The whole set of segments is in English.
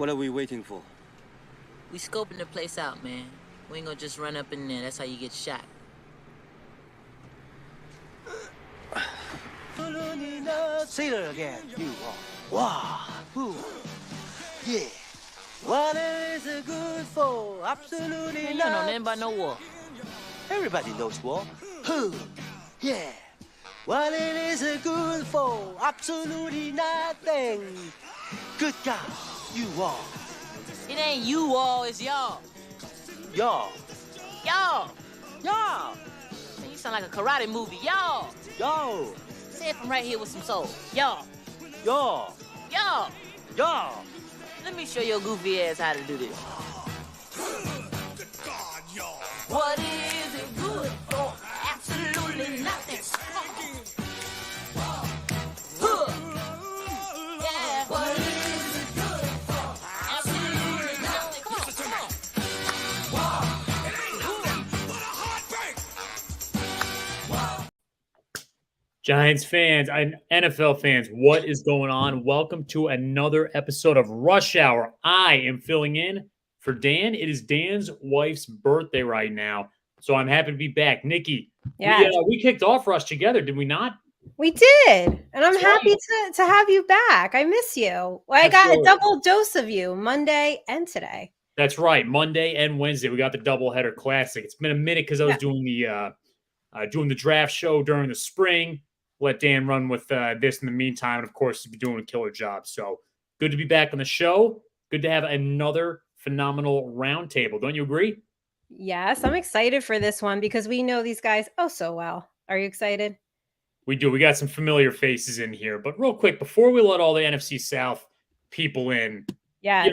What are we waiting for? We scoping the place out, man. We ain't gonna just run up in there. That's how you get shot. Say that again. You wow. Yeah. What is it good for? Absolutely Man, you don't know nothing about no war. Everybody knows war. Yeah. What it is it good for? Absolutely nothing. Good God, you all. It ain't you all, it's y'all. Y'all. Y'all. Y'all. Man, you sound like a karate movie. Y'all. Y'all. Say it from right here with some soul. Y'all. Y'all. Y'all. Y'all. Let me show your goofy ass how to do this. What is it good for? Absolutely nothing. Yeah. What is it good for? Absolutely nothing. Come on. Giants fans and NFL fans, what is going on? Welcome to another episode of Rush Hour. I am filling in for Dan. It is Dan's wife's birthday right now, so I'm happy to be back. Nikki, yes. we kicked off Rush together, did we not? We did, and I'm That's happy right. to have you back. I miss you. Well, I got a double dose of you Monday and today. That's right, Monday and Wednesday. We got the doubleheader classic. It's been a minute because I was doing the draft show during the spring. Let Dan run with this in the meantime. And, of course, he's been doing a killer job. So good to be back on the show. Good to have another phenomenal roundtable. Don't you agree? Yes, I'm excited for this one because we know these guys oh so well. Are you excited? We do. We got some familiar faces in here. But real quick, before we let all the NFC South people in, yes.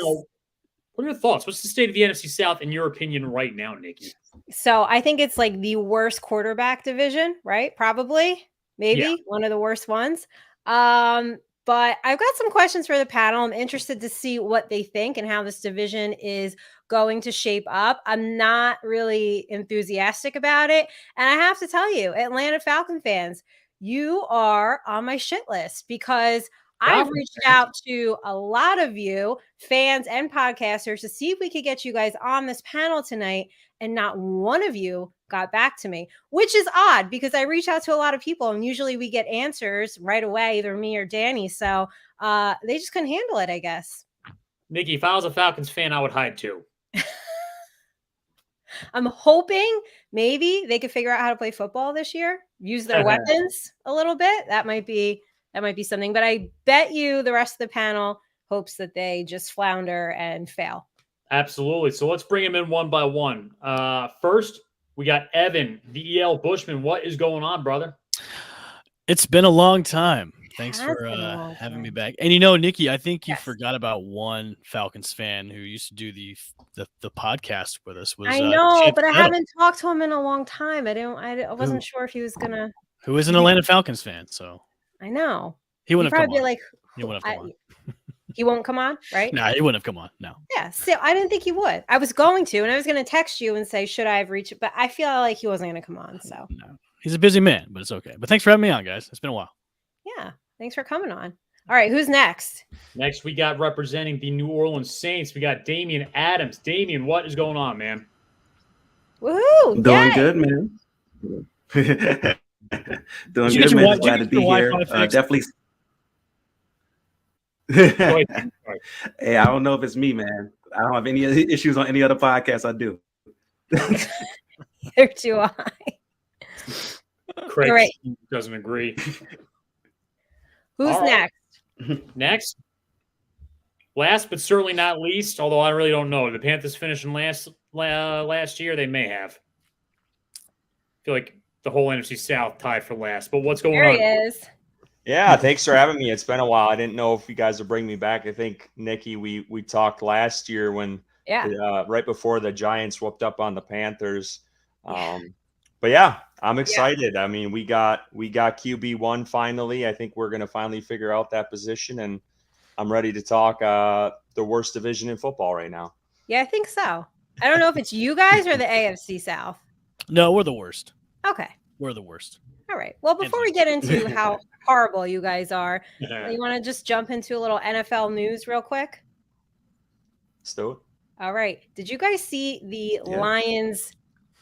What are your thoughts? What's the state of the NFC South in your opinion right now, Nikki? So I think it's like the worst quarterback division, right? Probably. Maybe one of the worst ones. But I've got some questions for the panel. I'm interested to see what they think and how this division is going to shape up. I'm not really enthusiastic about it. And I have to tell you, Atlanta Falcon fans, you are on my shit list because I've reached out to a lot of you fans and podcasters to see if we could get you guys on this panel tonight. And not one of you got back to me, which is odd because I reach out to a lot of people and usually we get answers right away, either me or Danny. So they just couldn't handle it, I guess. Nikki, if I was a Falcons fan, I would hide too. I'm hoping maybe they could figure out how to play football this year, use their weapons a little bit. That might be something, but I bet you the rest of the panel hopes that they just flounder and fail. Absolutely. So let's bring them in one by one. First, we got Evan, the EL Bushman. What is going on, brother? It's been a long time. Thanks for having me back. And Nikki, I think you forgot about one Falcons fan who used to do the podcast with us. I know, but I haven't talked to him in a long time. I wasn't sure if he was gonna. Who is an Atlanta Falcons fan? So I know he wouldn't have come on. Like, he wouldn't have come on. He won't come on, right? No, he wouldn't have come on. No. Yeah, so I didn't think he would. I was going to, and I was going to text you and say, should I have reached it? But I feel like he wasn't going to come on. So no, he's a busy man, but it's okay. But thanks for having me on, guys. It's been a while. Yeah, thanks for coming on. All right, who's next? Next, we got representing the New Orleans Saints. We got Damian Adams. Damian, what is going on, man? Woohoo! Doing good, man. Doing good, man. Just glad to be here. Definitely. Hey, I don't know if it's me, man. I don't have any issues on any other podcast. I do. Neither do I. Craig doesn't agree. Who's next? Next, last but certainly not least, although I really don't know. The Panthers finishing last year. They may have. I feel like the whole NFC South tied for last. But what's going on? There he is. Yeah, thanks for having me. It's been a while. I didn't know if you guys would bring me back. I think, Nikki, we talked last year when right before the Giants whooped up on the Panthers. But yeah, I'm excited. Yeah. I mean, we got QB1 finally. I think we're going to finally figure out that position, and I'm ready to talk the worst division in football right now. Yeah, I think so. I don't know if it's you guys or the AFC South. No, we're the worst. Okay. We're the worst. All right. Well, before we get into how horrible you guys are, you want to just jump into a little NFL news real quick? Let's do it. All right. Did you guys see the Lions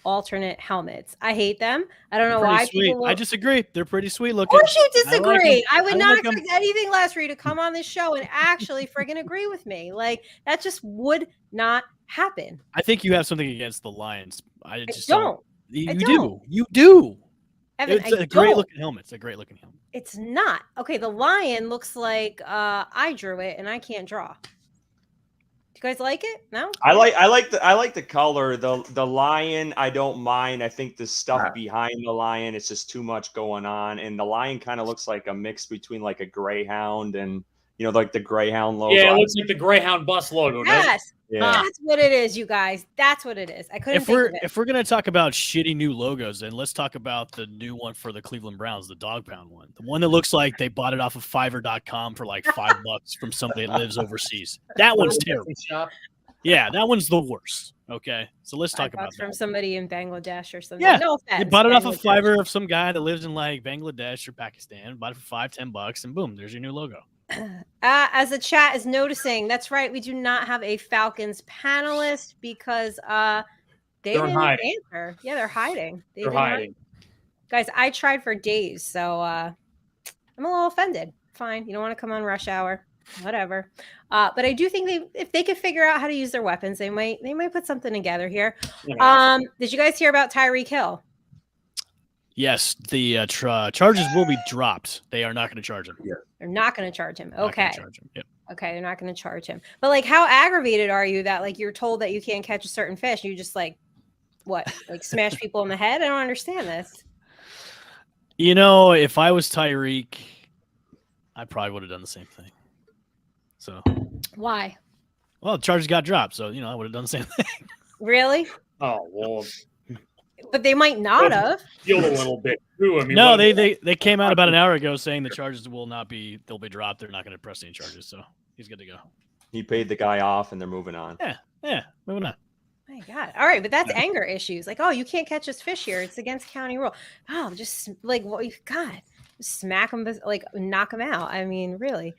alternate helmets? I hate them. I don't know why people will... I disagree. They're pretty sweet looking. Of course you disagree. I would not expect them. anything less for you to come on this show and actually friggin' agree with me. Like, that just would not happen. I think you have something against the Lions. I just don't. You do. Evan, it's a great looking helmet. It's a great looking helmet. It's not. Okay, the lion looks like I drew it and I can't draw. Do you guys like it? No? I like the color. The lion, I don't mind. I think the stuff behind the lion, it's just too much going on. And the lion kind of looks like a mix between like a greyhound and like the Greyhound logo. Yeah, it looks like the Greyhound bus logo. Yes. Yeah. That's what it is, you guys. That's what it is. I couldn't think of it. If we're gonna talk about shitty new logos, then let's talk about the new one for the Cleveland Browns, the dog pound one. The one that looks like they bought it off of Fiverr.com for like $5 from somebody that lives overseas. That one's terrible. Yeah, that one's the worst. Okay. So let's talk about that. From somebody in Bangladesh or something. Yeah. No offense. They bought it off of Fiverr of some guy that lives in like Bangladesh or Pakistan, bought it for $5-10, and boom, there's your new logo. As the chat is noticing, that's right. We do not have a Falcons panelist because they didn't answer. Yeah, they're hiding. They're hiding. Guys, I tried for days, so I'm a little offended. Fine, you don't want to come on rush hour, whatever. But I do think if they could figure out how to use their weapons, they might put something together here. Yeah. Did you guys hear about Tyreek Hill? Yes, the charges will be dropped. They are not going to charge him. Yeah. They're not going to charge him. Okay. Yep. Okay, they're not going to charge him. But like, how aggravated are you that like you're told that you can't catch a certain fish? You just like smash people in the head? I don't understand this. If I was Tyreek, I probably would have done the same thing. So why? Well, the charges got dropped, so I would have done the same thing. Really? Oh well. But they might not have. Feel a little bit too. I mean, no, they came out about an hour ago saying the charges they'll be dropped. They're not going to press any charges, so he's good to go. He paid the guy off, and they're moving on. Yeah, moving on. My God. All right, but that's anger issues. Like, oh, you can't catch this fish here. It's against county rule. Oh, just like what you've got. Smack him, like knock him out. I mean, really.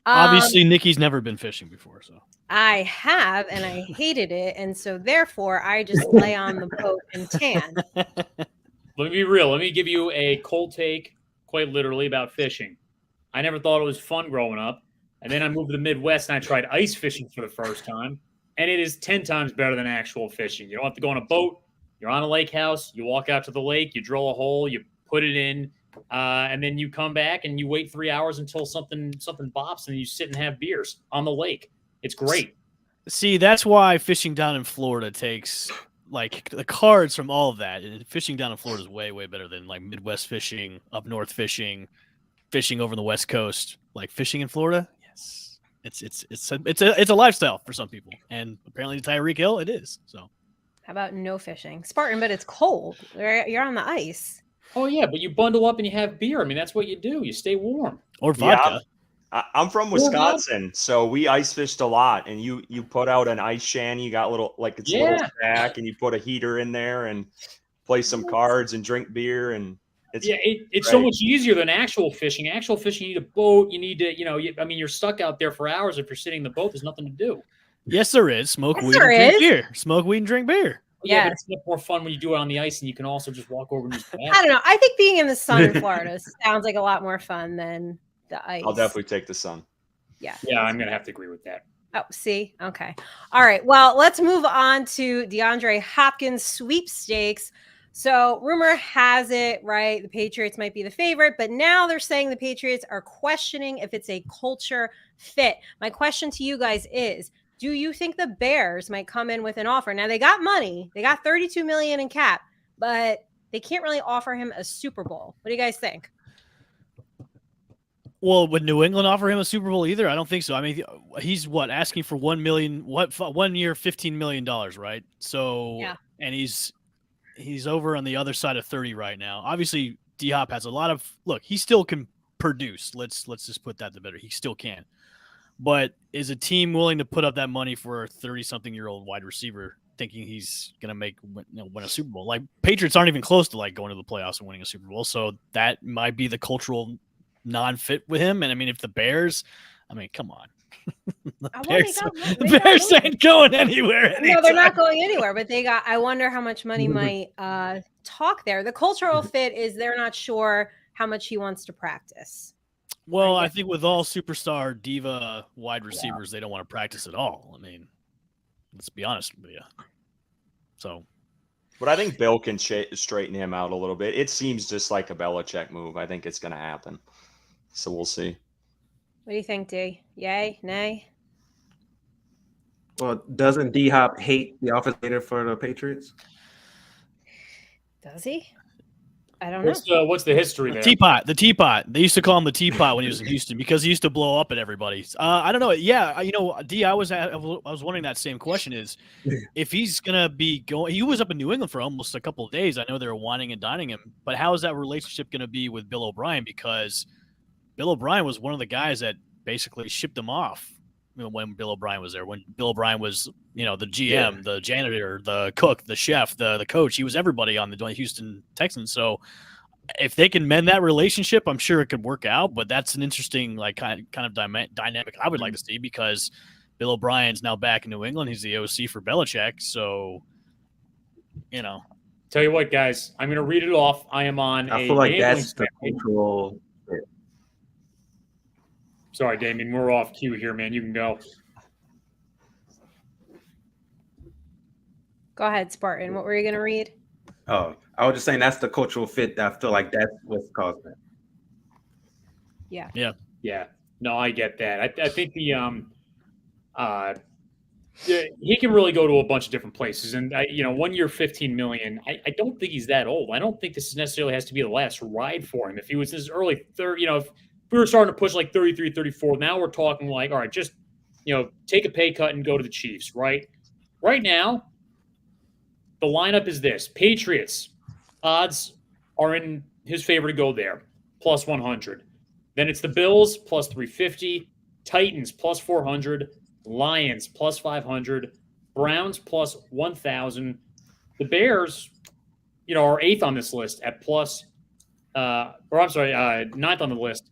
Obviously, Nikki's never been fishing before, so. I have, and I hated it, and so therefore I just lay on the boat and tan. Let me be real. Let me give you a cold take, quite literally, about fishing. I never thought it was fun growing up, and then I moved to the Midwest and I tried ice fishing for the first time, and it is 10 times better than actual fishing. You don't have to go on a boat. You're on a lake house. You walk out to the lake. You drill a hole. You put it in. And then you come back and you wait 3 hours until something bops, and you sit and have beers on the lake. It's great. See, that's why fishing down in Florida takes like the cards from all of that. And fishing down in Florida is way, way better than like Midwest fishing, up north fishing over the West Coast. Like fishing in Florida, yes, it's a lifestyle for some people, and apparently to Tyreek Hill, it is. So, how about no fishing, Spartan? But it's cold. You're on the ice. Oh yeah, but you bundle up and you have beer. I mean, that's what you do. You stay warm. Or vodka. Yeah. I'm from Wisconsin, so we ice fished a lot. And you put out an ice shanty, you got a little a little shack, and you put a heater in there and play some cards and drink beer. And it's so much easier than actual fishing. Actual fishing, you need a boat. You need to, you're stuck out there for hours. If you're sitting in the boat, there's nothing to do. Yes, there is. Smoke weed and drink beer. Smoke weed and drink beer. Yeah, but it's much more fun when you do it on the ice, and you can also just walk over and just I don't know. I think being in the sun in Florida sounds like a lot more fun than the ice. I'll definitely take the sun. Yeah, I'm gonna have to agree with that. Oh, see, okay, all right. Well, let's move on to DeAndre Hopkins sweepstakes. So, rumor has it, right, the Patriots might be the favorite, but now they're saying the Patriots are questioning if it's a culture fit. My question to you guys is, do you think the Bears might come in with an offer? Now, they got money. They got $32 million in cap, but they can't really offer him a Super Bowl. What do you guys think? Well, would New England offer him a Super Bowl either? I don't think so. I mean, he's asking for $1 million, 1 year, $15 million, right? So, yeah. And he's over on the other side of 30 right now. Obviously, D-Hop has a lot of look. He still can produce. Let's just put that to better. He still can. But is a team willing to put up that money for a 30-something-year-old wide receiver, thinking he's going to win a Super Bowl? Like, Patriots aren't even close to like going to the playoffs and winning a Super Bowl, so that might be the cultural non-fit with him. And I mean, if the Bears, come on, The Bears ain't going anywhere. No, they're not going anywhere, but I wonder how much money might talk there. The cultural fit is they're not sure how much he wants to practice. Well, I think with all superstar diva wide receivers, they don't want to practice at all. I mean, let's be honest with you. So, but I think Bill can straighten him out a little bit. It seems just like a Belichick move. I think it's going to happen. So we'll see. What do you think, D? Yay? Nay? Well, doesn't D-Hop hate the offensive coordinator for the Patriots? Does he? I don't know. What's the history there? The teapot. They used to call him the teapot when he was in Houston because he used to blow up at everybody. I don't know. Yeah, D, I was wondering that same question is if he's gonna be going. He was up in New England for almost a couple of days. I know they were whining and dining him, but how is that relationship gonna be with Bill O'Brien? Because Bill O'Brien was one of the guys that basically shipped him off when Bill O'Brien was there. When Bill O'Brien was, the GM, the janitor, the cook, the chef, the coach, he was everybody on the Houston Texans. So if they can mend that relationship, I'm sure it could work out. But that's an interesting, kind of dynamic I would like to see because Bill O'Brien's now back in New England. He's the OC for Belichick. So, Tell you what, guys, I'm going to read it off. I am on I feel like that's the cultural. Sorry, Damien, we're off cue here, man. You can go. Go ahead, Spartan. What were you going to read? Oh, I was just saying that's the cultural fit. I feel like that's what's causing it. Yeah. No, I get that. I think he can really go to a bunch of different places. And 1 year, $15 million. I don't think he's that old. I don't think this necessarily has to be the last ride for him. If he was this early third, if we were starting to push like 33, 34, now we're talking like, all right, just, take a pay cut and go to the Chiefs, right? Right now, the lineup is this. Patriots, odds are in his favor to go there, plus 100. Then it's the Bills, plus 350. Titans, plus 400. Lions, plus 500. Browns, plus 1,000. The Bears, are eighth on this list at plus, ninth on the list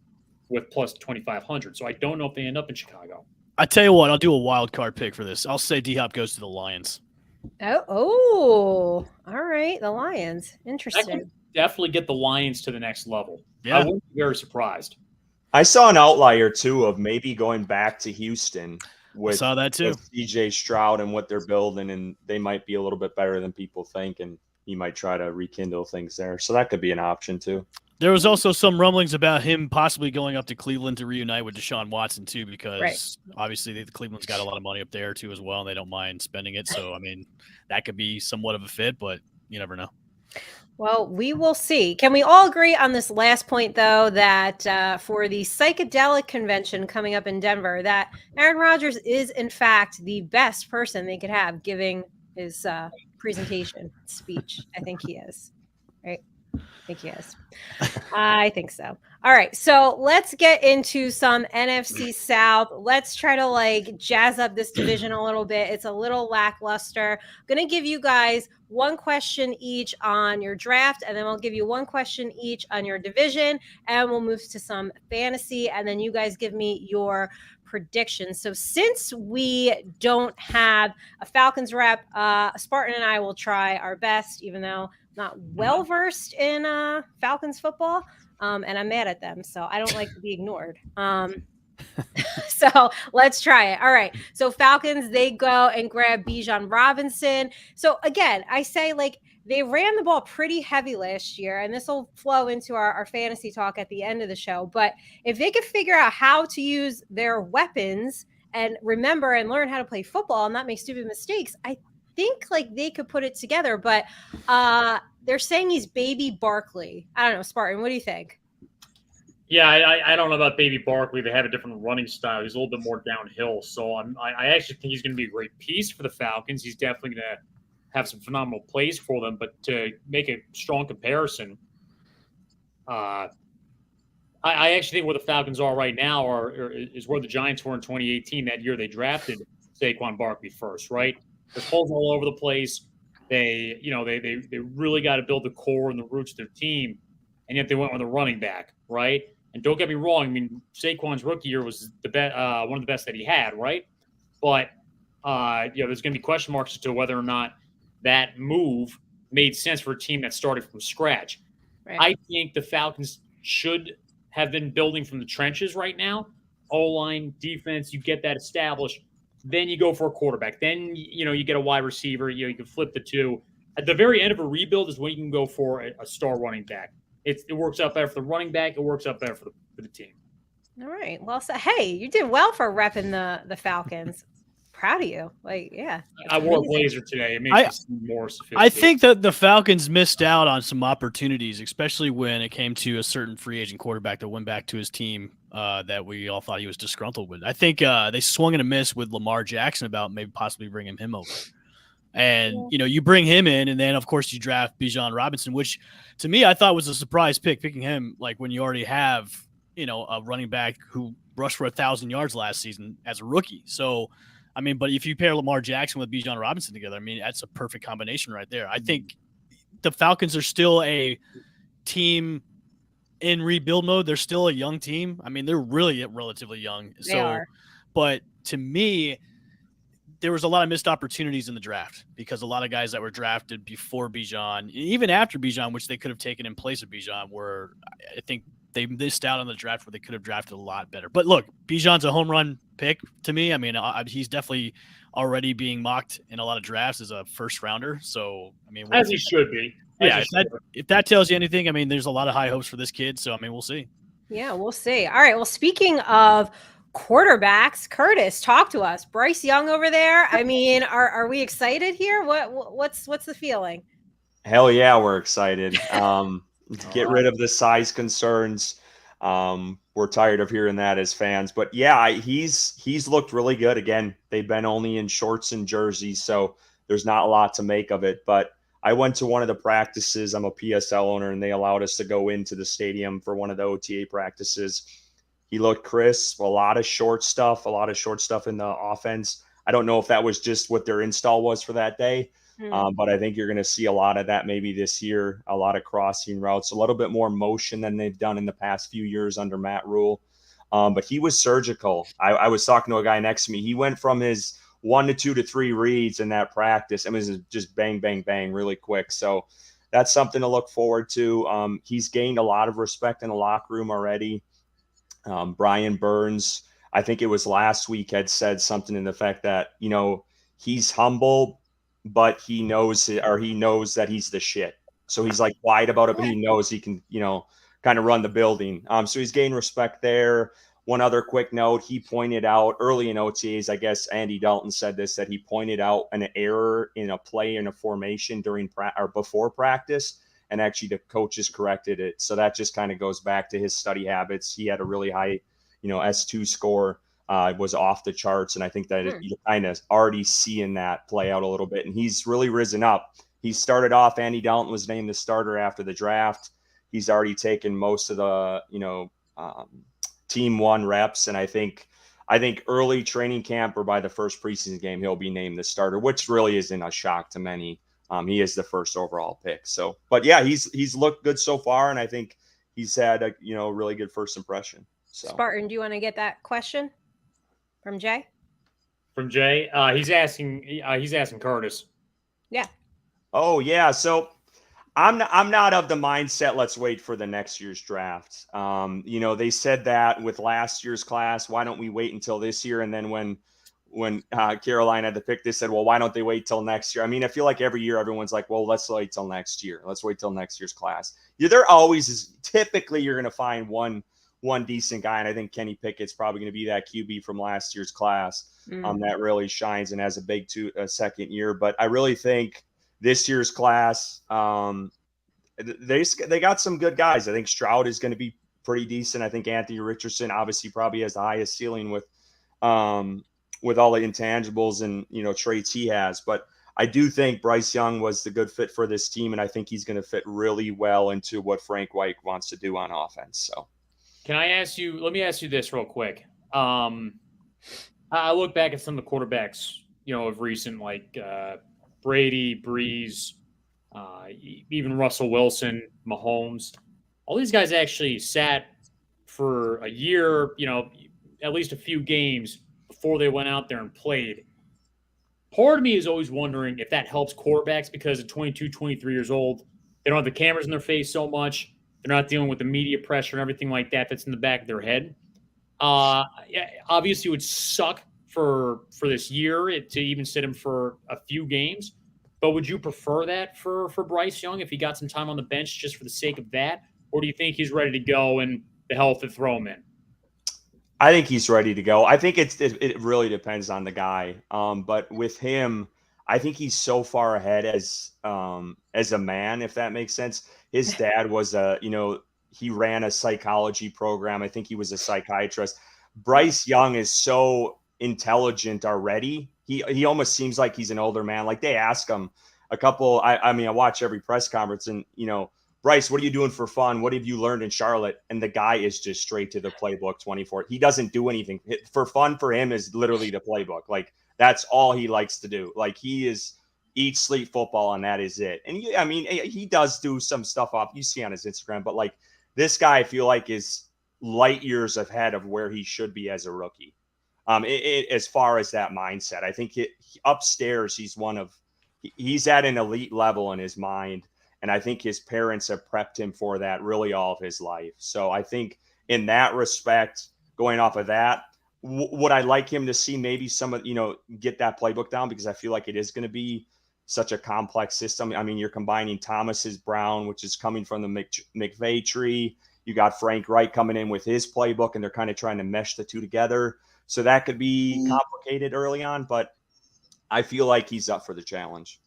with plus 2,500. So I don't know if they end up in Chicago. I tell you what, I'll do a wild card pick for this. I'll say D-Hop goes to the Lions. Oh, all right. The Lions. Interesting. I can definitely get the Lions to the next level. Yeah. I wouldn't be very surprised. I saw an outlier, too, of maybe going back to Houston with saw that too. With CJ Stroud and what they're building, and they might be a little bit better than people think, and he might try to rekindle things there. So that could be an option, too. There was also some rumblings about him possibly going up to Cleveland to reunite with Deshaun Watson, too, because obviously the Cleveland's got a lot of money up there, too, as well, and they don't mind spending it. So, that could be somewhat of a fit, but you never know. Well, we will see. Can we all agree on this last point, though, that for the psychedelic convention coming up in Denver, that Aaron Rodgers is, in fact, the best person they could have giving his presentation speech? I think he is. Right? I think he is. I think so. All right. So let's get into some NFC South. Let's try to jazz up this division a little bit. It's a little lackluster. I'm going to give you guys one question each on your draft, and then we'll give you one question each on your division, and we'll move to some fantasy, and then you guys give me your predictions. So since we don't have a Falcons rep, Spartan and I will try our best, even though not well versed in Falcons football, and I'm mad at them, so I don't like to be ignored. So let's try it. All right. So Falcons, they go and grab Bijan Robinson. So again, I say they ran the ball pretty heavy last year, and this will flow into our fantasy talk at the end of the show. But if they could figure out how to use their weapons and remember and learn how to play football and not make stupid mistakes, I think they could put it together. But they're saying he's Baby Barkley. I don't know, Spartan, what do you think? Yeah, I don't know about Baby Barkley. They have a different running style. He's a little bit more downhill. So I actually think he's going to be a great piece for the Falcons. He's definitely going to have some phenomenal plays for them. But to make a strong comparison, I actually think where the Falcons are right now is where the Giants were in 2018. That year they drafted Saquon Barkley first, right? There's holes all over the place. They really got to build the core and the roots of their team, and yet they went with a running back, right? And don't get me wrong, I mean, Saquon's rookie year was the one of the best that he had, right? But there's going to be question marks as to whether or not that move made sense for a team that started from scratch. Right. I think the Falcons should have been building from the trenches right now. O-line, defense, you get that established. Then you go for a quarterback. Then, you get a wide receiver. You can flip the two. At the very end of a rebuild is when you can go for a star running back. It works out better for the running back. It works out better for the team. All right. Well, so, hey, you did well for repping the Falcons. Proud of you. I wore a blazer today. It makes me more sophisticated. I think that the Falcons missed out on some opportunities, especially when it came to a certain free agent quarterback that went back to his team that we all thought he was disgruntled with. I think they swung and a miss with Lamar Jackson about maybe possibly bringing him over. And, you bring him in, and then, of course, you draft Bijan Robinson, which to me I thought was a surprise pick, picking him when you already have, a running back who rushed for 1,000 yards last season as a rookie. So, but if you pair Lamar Jackson with Bijan Robinson together, that's a perfect combination right there. I think the Falcons are still a team in rebuild mode. They're still a young team. They're really relatively young. They are. But to me, there was a lot of missed opportunities in the draft because a lot of guys that were drafted before Bijan, even after Bijan, which they could have taken in place of Bijan, I think they missed out on the draft where they could have drafted a lot better. But look, Bijan's a home run pick to me. He's definitely already being mocked in a lot of drafts as a first rounder. So, as he should be. If that tells you anything, there's a lot of high hopes for this kid. So, we'll see. Yeah, we'll see. All right. Well, speaking of quarterbacks, Curtis, talk to us. Bryce Young over there. Are we excited here? What's the feeling? Hell yeah, we're excited. Get rid of the size concerns. We're tired of hearing that as fans, but yeah, he's looked really good. Again, they've been only in shorts and jerseys, so there's not a lot to make of it. But I went to one of the practices. I'm a PSL owner, and they allowed us to go into the stadium for one of the OTA practices. He looked crisp, a lot of short stuff in the offense. I don't know if that was just what their install was for that day. But I think you're going to see a lot of that maybe this year, a lot of crossing routes, a little bit more motion than they've done in the past few years under Matt Rule. But he was surgical. I was talking to a guy next to me. He went from his 1 to 2 to 3 reads in that practice. It was just bang, bang, bang really quick. So that's something to look forward to. He's gained a lot of respect in the locker room already. Brian Burns, I think it was last week, had said something in the fact that, he's humble, but he knows that he's the shit. So he's quiet about it, but he knows he can, kind of run the building. So he's gained respect there. One other quick note, he pointed out early in OTAs, I guess Andy Dalton said this, that he pointed out an error in a play in a formation before practice, and actually the coaches corrected it. So that just kind of goes back to his study habits. He had a really high, S2 score. Was off the charts, and I think that you're kind of already seeing that play out a little bit, and he's really risen up. He started off, Andy Dalton was named the starter after the draft. He's already taken most of the, team one reps, and I think early training camp or by the first preseason game, he'll be named the starter, which really isn't a shock to many. He is the first overall pick. So, but yeah, he's looked good so far, and I think he's had a really good first impression. So, Spartan, do you want to get that question? From Jay? He's asking Curtis. Yeah. Oh, yeah. So I'm not of the mindset, let's wait for the next year's draft. They said that with last year's class, why don't we wait until this year? And then when Caroline had the pick, they said, well, why don't they wait till next year? I feel like every year everyone's like, well, let's wait till next year. Let's wait till next year's class. Yeah, there always is. Typically, you're going to find one decent guy, and I think Kenny Pickett's probably going to be that QB from last year's class that really shines and has a big second year. But I really think this year's class, they got some good guys. I think Stroud is going to be pretty decent. I think Anthony Richardson obviously probably has the highest ceiling with all the intangibles and traits he has. But I do think Bryce Young was the good fit for this team, and I think he's going to fit really well into what Frank White wants to do on offense. So. Let me ask you this real quick. I look back at some of the quarterbacks, of recent, like Brady, Breeze, even Russell Wilson, Mahomes. All these guys actually sat for a year, at least a few games before they went out there and played. Part of me is always wondering if that helps quarterbacks because at 22, 23 years old, they don't have the cameras in their face so much. They're not dealing with the media pressure and everything like that that's in the back of their head. Obviously, it would suck for this year to even sit him for a few games. But would you prefer that for Bryce Young if he got some time on the bench just for the sake of that? Or do you think he's ready to go and the health to throw him in? I think he's ready to go. I think it really depends on the guy. But with him, I think he's so far ahead as a man, if that makes sense. His dad was he ran a psychology program. I think he was a psychiatrist. Bryce Young is so intelligent already. He almost seems like he's an older man. Like they ask him a couple. I watch every press conference, and Bryce, what are you doing for fun? What have you learned in Charlotte? And the guy is just straight to the playbook 24. He doesn't do anything for fun. For him is literally the playbook. Like that's all he likes to do. Like he is eat, sleep football, and that is it. And he does do some stuff off you see on his Instagram, but like this guy, I feel like is light years ahead of where he should be as a rookie. As far as that mindset, I think upstairs he's at an elite level in his mind. And I think his parents have prepped him for that really all of his life. So I think in that respect, going off of that, would I like him to see maybe some of, get that playbook down? Because I feel like it is going to be such a complex system. I mean, you're combining Thomas's Brown, which is coming from the McVay tree. You got Frank Wright coming in with his playbook, and they're kind of trying to mesh the two together. So that could be complicated early on, but I feel like he's up for the challenge.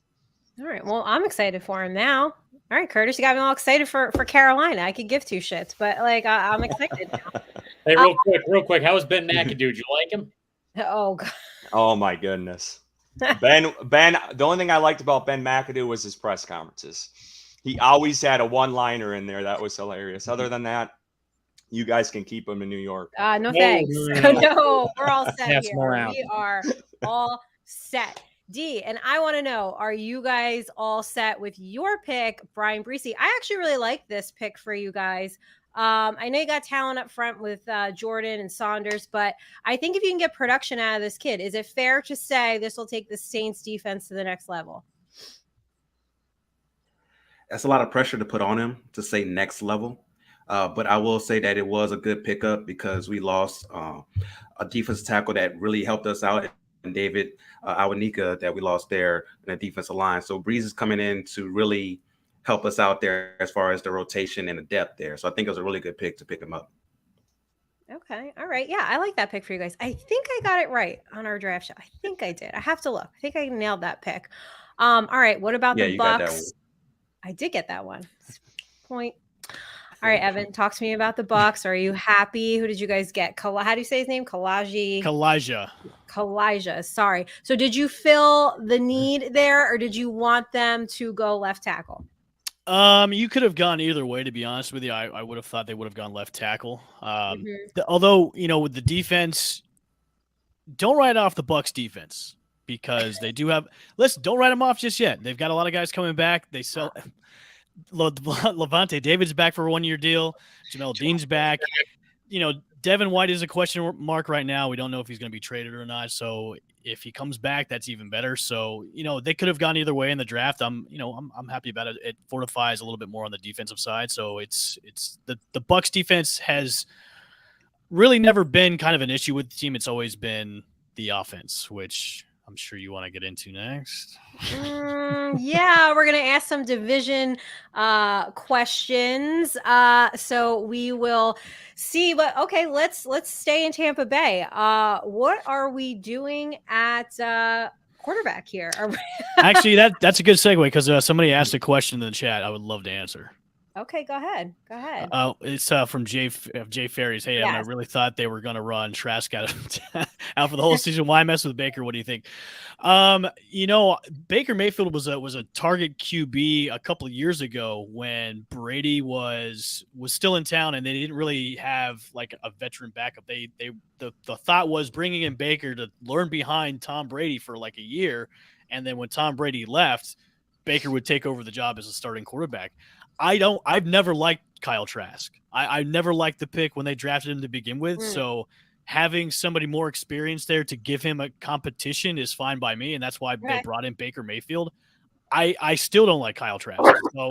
All right. Well, I'm excited for him now. All right, Curtis, you got me all excited for Carolina. I could give two shits, but I'm excited now. Hey, real quick. How was Ben McAdoo? Did you like him? Oh, God. Oh, my goodness. Ben, the only thing I liked about Ben McAdoo was his press conferences. He always had a one-liner in there that was hilarious. Other than that, you guys can keep him in New York. No, thanks. No, we're all set here. We are all set. D, and I want to know, are you guys all set with your pick, Brian Breesy? I actually really like this pick for you guys. I know you got talent up front with Jordan and Saunders, but I think if you can get production out of this kid, is it fair to say this will take the Saints defense to the next level? That's a lot of pressure to put on him to say next level. But I will say that it was a good pickup because we lost a defensive tackle that really helped us out. And David Awanika that we lost there in the defensive line. So Breeze is coming in to really help us out there as far as the rotation and the depth there. So I think it was a really good pick to pick him up. Okay. All right. Yeah, I like that pick for you guys. I think I got it right on our draft show. I think I did. I have to look. I think I nailed that pick. All right. What about the Bucks? I did get that one. Point. All right, Evan, talk to me about the Bucks. Are you happy? Who did you guys get? How do you say his name? Kalijah. Sorry. So did you fill the need there, or did you want them to go left tackle? You could have gone either way, to be honest with you. I would have thought they would have gone left tackle. Although, with the defense, don't write off the Bucks defense because they do have – listen, don't write them off just yet. They've got a lot of guys coming back. They sell – Levante David's back for a 1-year deal. Jamel Dean's back. Devin White is a question mark right now. We don't know if he's going to be traded or not. So if he comes back, that's even better. So, they could have gone either way in the draft. I'm happy about it. It fortifies a little bit more on the defensive side. So it's the Bucks defense has really never been kind of an issue with the team. It's always been the offense, which I'm sure you want to get into next. Yeah, we're going to ask some division questions. So we will see. But okay, let's stay in Tampa Bay. What are we doing at quarterback here? Actually, that's a good segue because somebody asked a question in the chat. I would love to answer. Okay, go ahead. It's from Jay Ferries. Hey, yes. I really thought they were going to run Trask out for the whole season. Why mess with Baker? What do you think? Baker Mayfield was a target QB a couple of years ago when Brady was still in town and they didn't really have like a veteran backup. The thought was bringing in Baker to learn behind Tom Brady for like a year, and then when Tom Brady left, Baker would take over the job as a starting quarterback. I've never liked Kyle Trask. I never liked the pick when they drafted him to begin with. So having somebody more experienced there to give him a competition is fine by me. And that's why they brought in Baker Mayfield. I still don't like Kyle Trask. So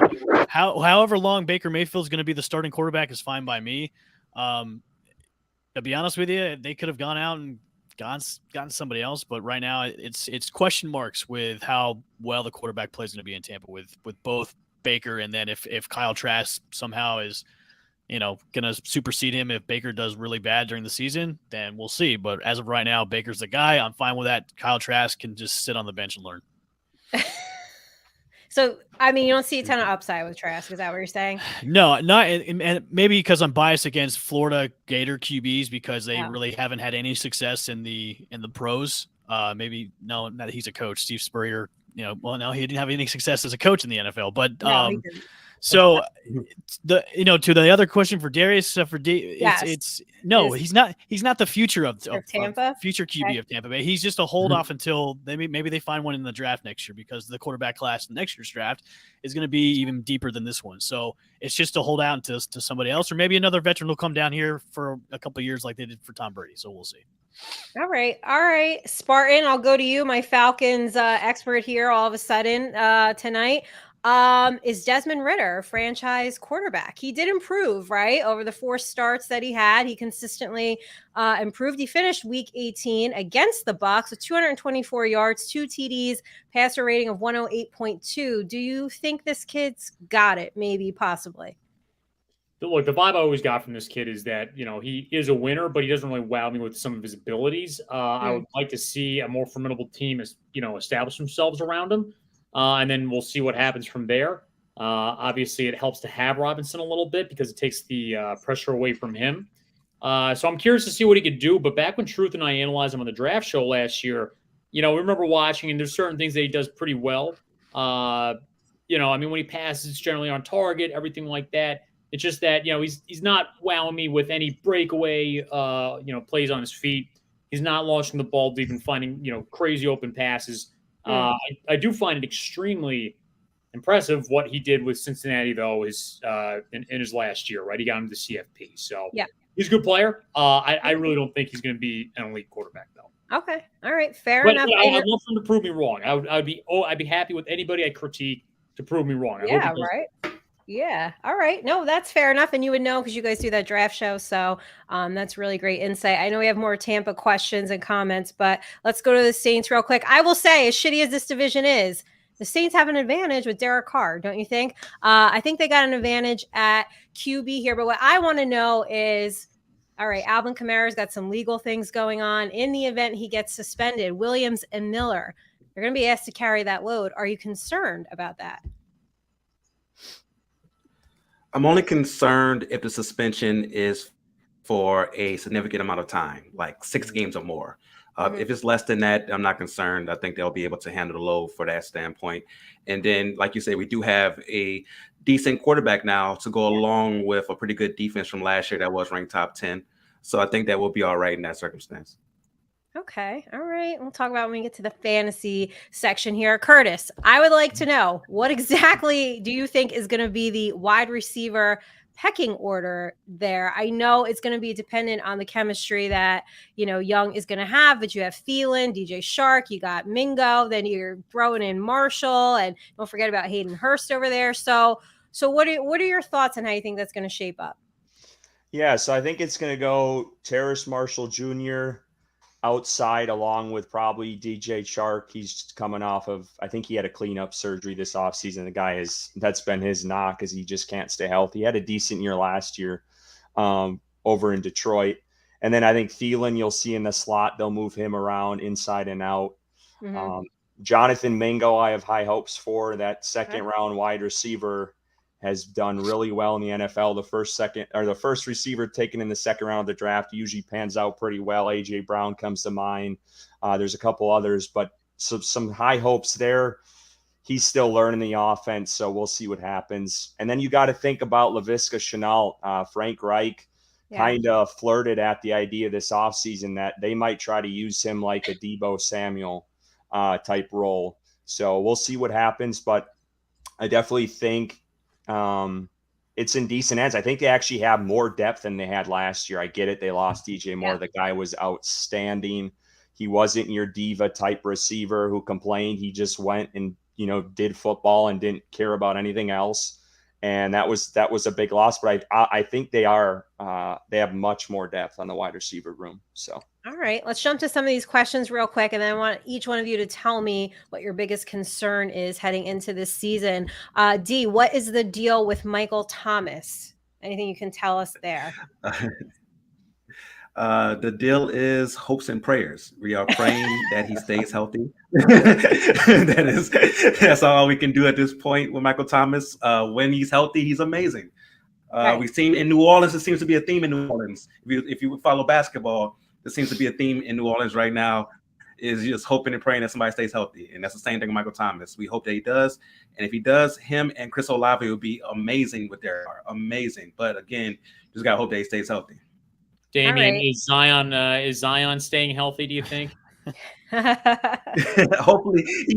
however long Baker Mayfield is going to be the starting quarterback is fine by me. To be honest with you, they could have gone out and gotten somebody else, but right now it's question marks with how well the quarterback play is going to be in Tampa with both Baker, and then if Kyle Trask somehow is going to supersede him if Baker does really bad during the season, then we'll see. But as of right now, Baker's the guy. I'm fine with that. Kyle Trask can just sit on the bench and learn. So, I mean, you don't see a ton of upside with Trask. Is that what you're saying? No, not, and maybe because I'm biased against Florida Gator QBs because they really haven't had any success in the pros. Maybe no, not that he's a coach. Steve Spurrier, no, he didn't have any success as a coach in the NFL. But so to the other question for Darius, he's not the future of Tampa, future QB of Tampa Bay. He's just a hold off until maybe they find one in the draft next year, because the quarterback class in next year's draft is going to be even deeper than this one. So it's just to hold out to somebody else, or maybe another veteran will come down here for a couple of years like they did for Tom Brady. So we'll see. All right, Spartan, I'll go to you, my Falcons expert here. All of a sudden tonight. Is Desmond Ridder, franchise quarterback? He did improve, right? Over the 4 starts that he had, he consistently improved. He finished week 18 against the Bucs with 224 yards, 2 TDs, passer rating of 108.2. Do you think this kid's got it? Maybe, possibly. Look, the vibe I always got from this kid is that, he is a winner, but he doesn't really wow me with some of his abilities. I would like to see a more formidable team, establish themselves around him. And then we'll see what happens from there. Obviously, it helps to have Robinson a little bit because it takes the pressure away from him. So I'm curious to see what he could do. But back when Truth and I analyzed him on the draft show last year, we remember watching, and there's certain things that he does pretty well. When he passes, it's generally on target, everything like that. It's just that, he's not wowing me with any breakaway, plays on his feet. He's not launching the ball deep and finding, crazy open passes. I do find it extremely impressive what he did with Cincinnati, though, in his last year, right? He got him to CFP. So he's a good player. I really don't think he's going to be an elite quarterback, though. Okay. All right. Fair enough. I'd love for him to prove me wrong. I'd be happy with anybody I critique to prove me wrong. Right. Yeah. All right. No, that's fair enough. And you would know because you guys do that draft show. So that's really great insight. I know we have more Tampa questions and comments, but let's go to the Saints real quick. I will say, as shitty as this division is, the Saints have an advantage with Derek Carr, don't you think? I think they got an advantage at QB here. But what I want to know is, all right, Alvin Kamara's got some legal things going on. In the event he gets suspended, Williams and Miller, they're going to be asked to carry that load. Are you concerned about that? I'm only concerned if the suspension is for a significant amount of time, like 6 games or more. If it's less than that, I'm not concerned. I think they'll be able to handle the load for that standpoint. And then, like you say, we do have a decent quarterback now to go along with a pretty good defense from last year that was ranked top 10. So I think that will be all right in that circumstance. Okay. All right. We'll talk about when we get to the fantasy section here. Curtis, I would like to know, what exactly do you think is going to be the wide receiver pecking order there? I know it's going to be dependent on the chemistry that, Young is going to have, but you have Thielen, DJ Shark, you got Mingo, then you're throwing in Marshall, and don't forget about Hayden Hurst over there. So what are your thoughts on how you think that's going to shape up? Yeah, so I think it's going to go Terrace Marshall Jr. outside, along with probably DJ Shark. He's coming off of, I think he had a cleanup surgery this offseason. The guy that's been his knock, is he just can't stay healthy. He had a decent year last year over in Detroit. And then I think Thielen, you'll see in the slot, they'll move him around inside and out. Jonathan Mingo, I have high hopes for. That second round wide receiver has done really well in the NFL. The first receiver taken in the second round of the draft usually pans out pretty well. AJ Brown comes to mind. There's a couple others, but some high hopes there. He's still learning the offense, so we'll see what happens. And then you got to think about Laviska Shenault. Frank Reich kind of flirted at the idea this offseason that they might try to use him like a Deebo Samuel type role. So we'll see what happens, but I definitely think it's in decent hands. I think they actually have more depth than they had last year. I get it. They lost DJ Moore. The guy was outstanding. He wasn't your diva type receiver who complained. He just went and, did football and didn't care about anything else. And that was a big loss. But I think they have much more depth on the wide receiver room. So. All right, let's jump to some of these questions real quick, and then I want each one of you to tell me what your biggest concern is heading into this season. D, what is the deal with Michael Thomas? Anything you can tell us there? The deal is hopes and prayers. We are praying that he stays healthy. That's all we can do at this point with Michael Thomas. When he's healthy, he's amazing. We've seen in New Orleans, it seems to be a theme in New Orleans. If you follow basketball, there seems to be a theme in New Orleans right now, is just hoping and praying that somebody stays healthy. And that's the same thing with Michael Thomas. We hope that he does. And if he does, him and Chris Olave will be amazing with their amazing. But again, just got to hope that he stays healthy. Damien, is Zion staying healthy, do you think? Hopefully he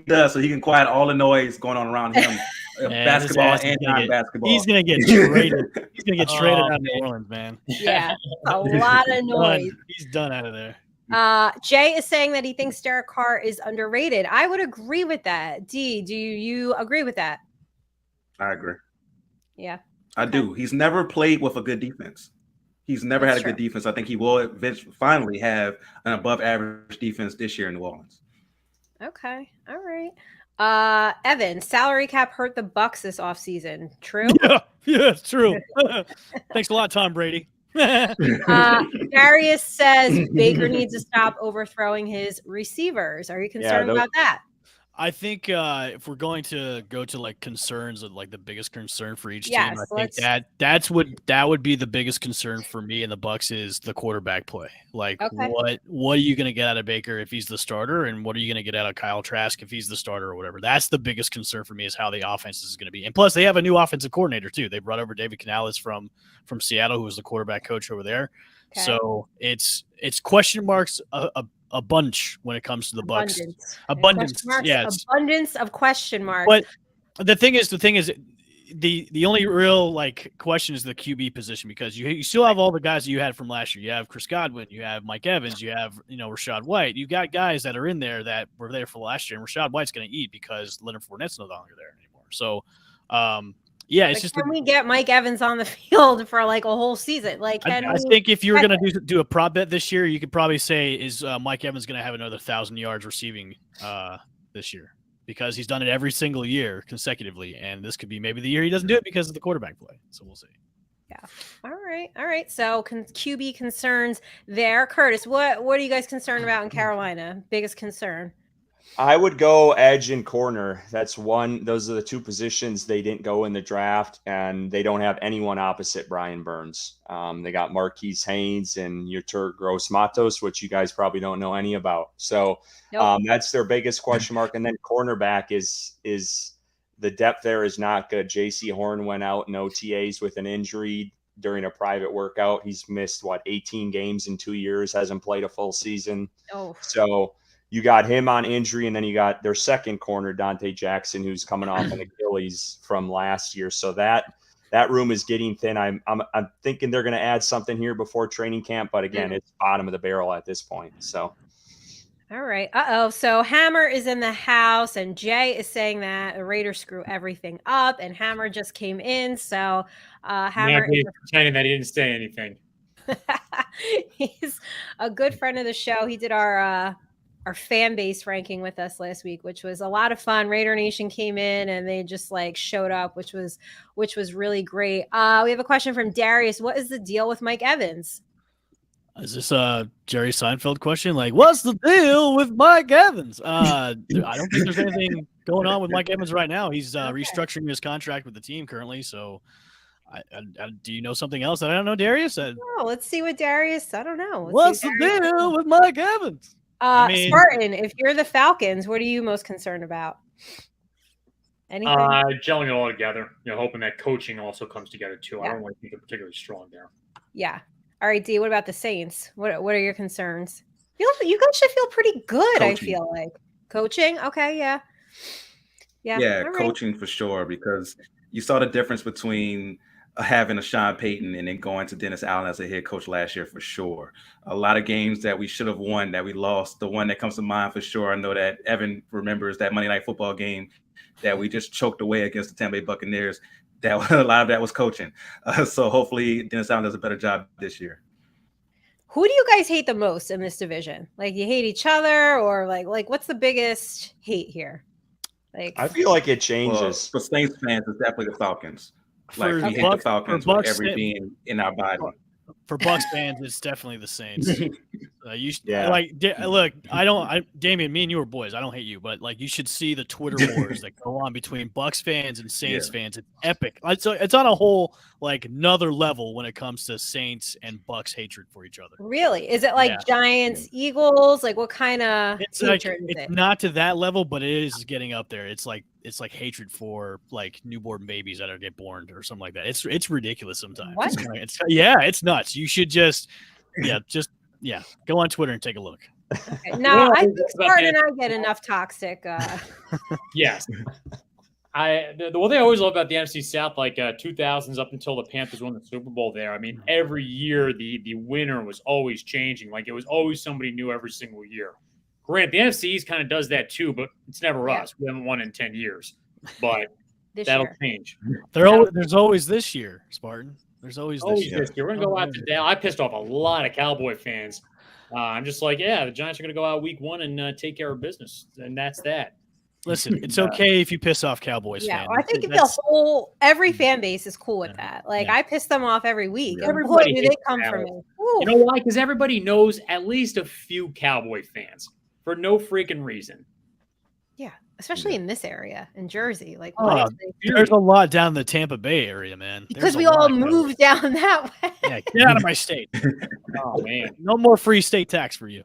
does, so he can quiet all the noise going on around him. Basketball and non-basketball. He's gonna get traded. He's gonna get traded out of New Orleans, man. Yeah, a lot of noise. He's done out of there. Jay is saying that he thinks Derek Carr is underrated. I would agree with that. D, do you agree with that? I agree. Yeah, I do. He's never played with a good defense. He's never had a good defense. I think he will finally have an above-average defense this year in New Orleans. Okay, all right. Evan, salary cap hurt the Bucs this offseason. True? Yeah, it's true. Thanks a lot, Tom Brady. Darius says Baker needs to stop overthrowing his receivers. Are you concerned about that? I think if we're going to go to like concerns of like the biggest concern for each team, I think that would be the biggest concern for me and the Bucs is the quarterback play. Like what are you going to get out of Baker if he's the starter, and what are you going to get out of Kyle Trask if he's the starter or whatever? That's the biggest concern for me is how the offense is going to be. And plus, they have a new offensive coordinator too. They brought over David Canales from Seattle, who was the quarterback coach over there. Okay. So it's question marks a bunch when it comes to the Bucs. Abundance. Yes. Abundance of question marks. But the thing is, the only real like question is the QB position, because you still have all the guys that you had from last year. You have Chris Godwin, you have Mike Evans, you have Rashad White. You've got guys that are in there that were there for last year, and Rashad White's going to eat because Leonard Fournette's no longer there anymore. So, it's just. Can we get Mike Evans on the field for like a whole season? Like, I think if you were going to do a prop bet this year, you could probably say is Mike Evans going to have another 1,000 yards receiving this year, because he's done it every single year consecutively, and this could be maybe the year he doesn't do it because of the quarterback play. So we'll see. Yeah. All right. So QB concerns there. Curtis, what are you guys concerned about in Carolina? Biggest concern? I would go edge and corner. Those are the two positions they didn't go in the draft, and they don't have anyone opposite Brian Burns. They got Marquise Haynes and Yetur Gross-Matos, which you guys probably don't know any about. So that's their biggest question mark. And then cornerback is the depth there is not good. J.C. Horn went out in OTAs with an injury during a private workout. He's missed 18 games in 2 years, hasn't played a full season. So you got him on injury, and then you got their second corner, Dante Jackson, who's coming off an Achilles from last year. So that room is getting thin. I'm thinking they're going to add something here before training camp, but again, it's bottom of the barrel at this point. So. All right. So Hammer is in the house, and Jay is saying that the Raiders screw everything up, and Hammer just came in. So Hammer is pretending that he didn't say anything. He's a good friend of the show. He did our fan base ranking with us last week, which was a lot of fun. Raider Nation came in and they just like showed up, which was really great. We have a question from Darius. What is the deal with Mike Evans? Is this a Jerry Seinfeld question? Like, what's the deal with Mike Evans? I don't think there's anything going on with Mike Evans right now. He's restructuring his contract with the team currently. So do you know something else that I don't know, Darius? Let's see what Darius, I don't know. What's the deal with Mike Evans? Spartan, if you're the Falcons, what are you most concerned about? Anything? Gelling it all together. Hoping that coaching also comes together too. Yeah. I don't think they're particularly strong there. Yeah. All right, D. What about the Saints? What are your concerns? You guys should feel pretty good. Coaching. I feel like coaching. Okay. Yeah. Yeah, coaching for sure, because you saw the difference between having a Sean Payton and then going to Dennis Allen as a head coach last year for sure. A lot of games that we should have won that we lost. The one that comes to mind for sure, I know that Evan remembers that Monday Night Football game that we just choked away against the Tampa Bay Buccaneers. That a lot of that was coaching. So hopefully Dennis Allen does a better job this year. Who do you guys hate the most in this division? Like, you hate each other, or like what's the biggest hate here? Like, I feel like it changes. Well, for Saints fans, it's definitely the Falcons. Like, we hate the Falcons with every being in our body. For Bucks fans, it's definitely the Saints. Look, Damian, me and you are boys. I don't hate you, but like, you should see the Twitter wars that go on between Bucks fans and Saints fans. It's epic. It's on a whole like another level when it comes to Saints and Bucks hatred for each other. Really? Is it like Giants, Eagles? Like, what kind of hatred is it? Not to that level, but it is getting up there. It's like hatred for like newborn babies that are get born or something like that. It's ridiculous sometimes. What? It's nuts. You should just go on Twitter and take a look. Okay. No, I think Spartan and I get enough toxic. Yes. The one thing I always love about the NFC South, like 2000s up until the Panthers won the Super Bowl there. I mean, every year the winner was always changing. Like, it was always somebody new every single year. Granted, the NFC East kind of does that too, but it's never us. We haven't won in 10 years. But that'll change. There's always this year, Spartan. There's always this year. We're going to go out to Dallas. I pissed off a lot of Cowboy fans. I'm just like, the Giants are going to go out week 1 and take care of business. And that's that. Listen, it's okay if you piss off Cowboys fans. I think every fan base is cool with that. Like, I piss them off every week. Everybody they come for me. Ooh. You know why? Because everybody knows at least a few Cowboy fans for no freaking reason. Yeah, especially in this area, in Jersey. Like, there's a lot down the Tampa Bay area, man. Because we all moved down that way. Yeah, get out of my state. Oh, man. No more free state tax for you.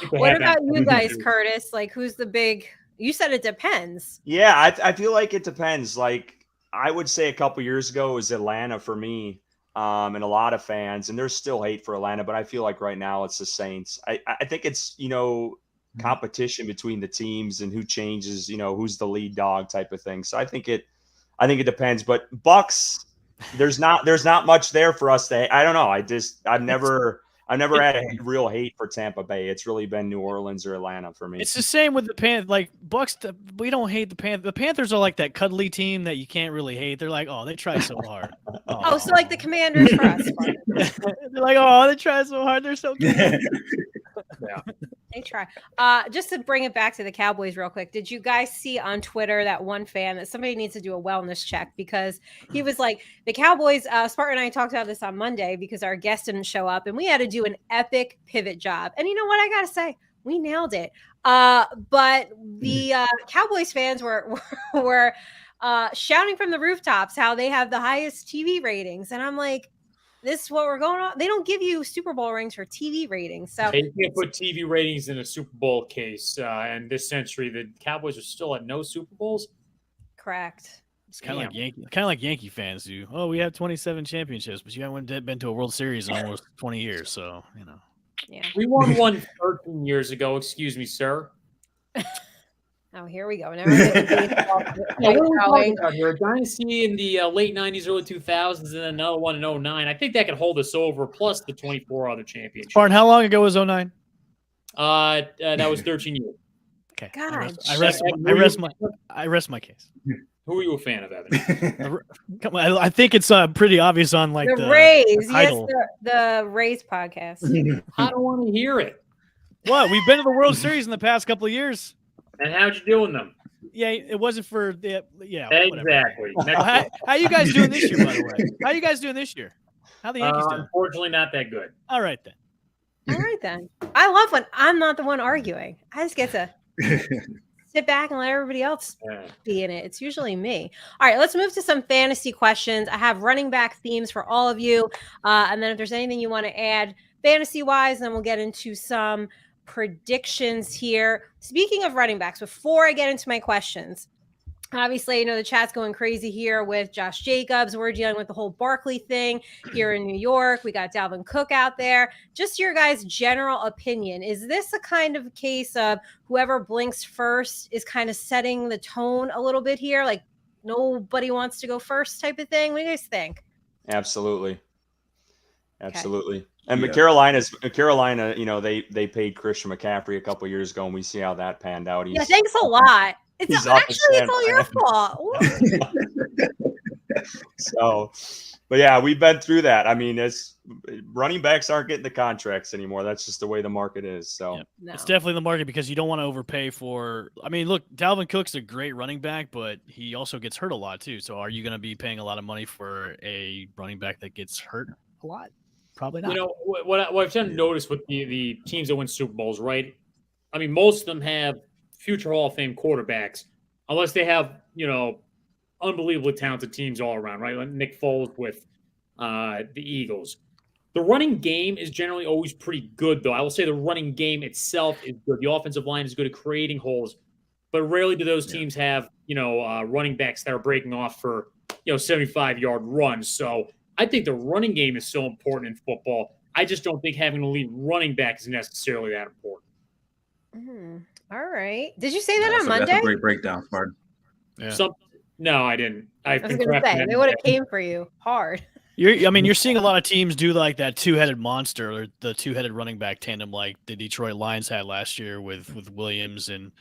What about you guys, Curtis? Like, who's the big? You said it depends. Yeah, I feel like it depends. Like, I would say a couple years ago it was Atlanta for me, and a lot of fans, and there's still hate for Atlanta, but I feel like right now it's the Saints. I think it's competition between the teams and who changes, who's the lead dog type of thing. So I think it depends. But Bucks, there's not much there for us to. I don't know. I've never had a real hate for Tampa Bay. It's really been New Orleans or Atlanta for me. It's the same with the Panthers. Like, Bucks, we don't hate the Panthers. The Panthers are like that cuddly team that you can't really hate. They're like, oh, they try so hard. Oh, so like the Commanders for us. They're like, oh, they try so hard. They're so good. Yeah. They try. Just to bring it back to the Cowboys real quick, did you guys see on Twitter that one fan that somebody needs to do a wellness check, because he was like, the Cowboys, Spartan and I talked about this on Monday because our guest didn't show up and we had to do an epic pivot job. And you know what I got to say? We nailed it. But the Cowboys fans were shouting from the rooftops how they have the highest TV ratings. And I'm like, this is what we're going on. They don't give you Super Bowl rings for TV ratings. So they can't put TV ratings in a Super Bowl case. And this century, the Cowboys are still at no Super Bowls. Correct. It's kind of like Yankee fans do. Oh, we have 27 championships, but you haven't been to a World Series in almost 20 years. So, Yeah. We won one 13 years ago. Excuse me, sir. Oh, here we go. Now we're talking about here. A dynasty in the late 90s, early 2000s, and then another one in 09. I think that could hold us over, plus the 24 other championships. Spartan, how long ago was 09? That was 13 years. Okay. God. I rest my case. Who are you a fan of, Evan? I think it's pretty obvious on like the Rays. Yes, the Rays podcast. I don't want to hear it. What? We've been to the World Series in the past couple of years. And how'd you doing them? Yeah, it wasn't for the exactly. How you guys doing this year, by the way? How you guys doing this year? How the Yankees doing? Unfortunately, not that good. All right then. I love when I'm not the one arguing. I just get to sit back and let everybody else be in it. It's usually me. All right, let's move to some fantasy questions. I have running back themes for all of you. And then if there's anything you want to add fantasy-wise, then we'll get into some predictions here. Speaking of running backs, before I get into my questions, obviously, the chat's going crazy here with Josh Jacobs. We're dealing with the whole Barkley thing here in New York. We got Dalvin Cook out there. Just your guys' general opinion. Is this a kind of case of whoever blinks first is kind of setting the tone a little bit here? Like, nobody wants to go first type of thing? What do you guys think? Absolutely. Okay. And Carolina, you know, they paid Christian McCaffrey a couple years ago, and we see how that panned out. Thanks a lot. It's all your fault. So, but yeah, we've been through that. I mean, running backs aren't getting the contracts anymore. That's just the way the market is. So It's definitely the market because you don't want to overpay for. I mean, look, Dalvin Cook's a great running back, but he also gets hurt a lot too. So are you going to be paying a lot of money for a running back that gets hurt a lot? Probably not. You know, what I've tend to notice with the teams that win Super Bowls, right? I mean, most of them have future Hall of Fame quarterbacks, unless they have, you know, unbelievably talented teams all around, right? Like Nick Foles with the Eagles. The running game is generally always pretty good, though. I will say the running game itself is good. The offensive line is good at creating holes, but rarely do those teams have, you know, running backs that are breaking off for, you know, 75-yard runs. So I think the running game is so important in football. I just don't think having an elite running back is necessarily that important. All right. Did you say that on Monday? That's a great breakdown, Spartan. Yeah. No, I didn't. I was going to say, they would have came for you hard. You're seeing a lot of teams do like that two-headed monster or the two-headed running back tandem like the Detroit Lions had last year with Williams and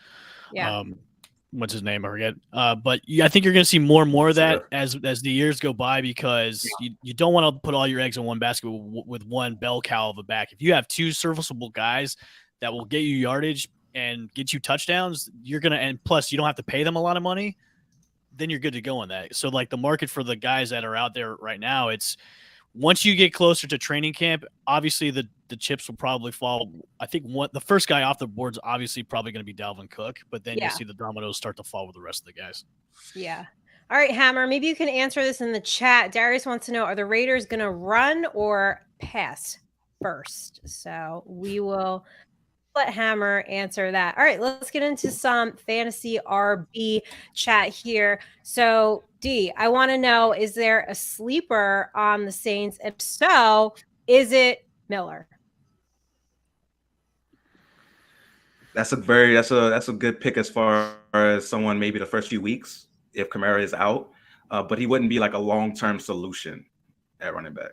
what's his name? I forget. But I think you're going to see more and more of that as the years go by because you don't want to put all your eggs in one basket with one bell cow of a back. If you have two serviceable guys that will get you yardage and get you touchdowns, you're going to – and plus you don't have to pay them a lot of money, then you're good to go on that. So, like, the market for the guys that are out there right now, it's once you get closer to training camp, obviously the chips will probably fall. I think the first guy off the board is obviously probably going to be Dalvin Cook, but then you'll see the dominoes start to fall with the rest of the guys. Yeah. All right, Hammer, maybe you can answer this in the chat. Darius wants to know, are the Raiders going to run or pass first? So we will let Hammer answer that. All right, let's get into some fantasy RB chat here. So, D, I want to know, is there a sleeper on the Saints? If so, is it Miller? That's a good pick as far as someone maybe the first few weeks if Kamara is out, but he wouldn't be like a long-term solution at running back.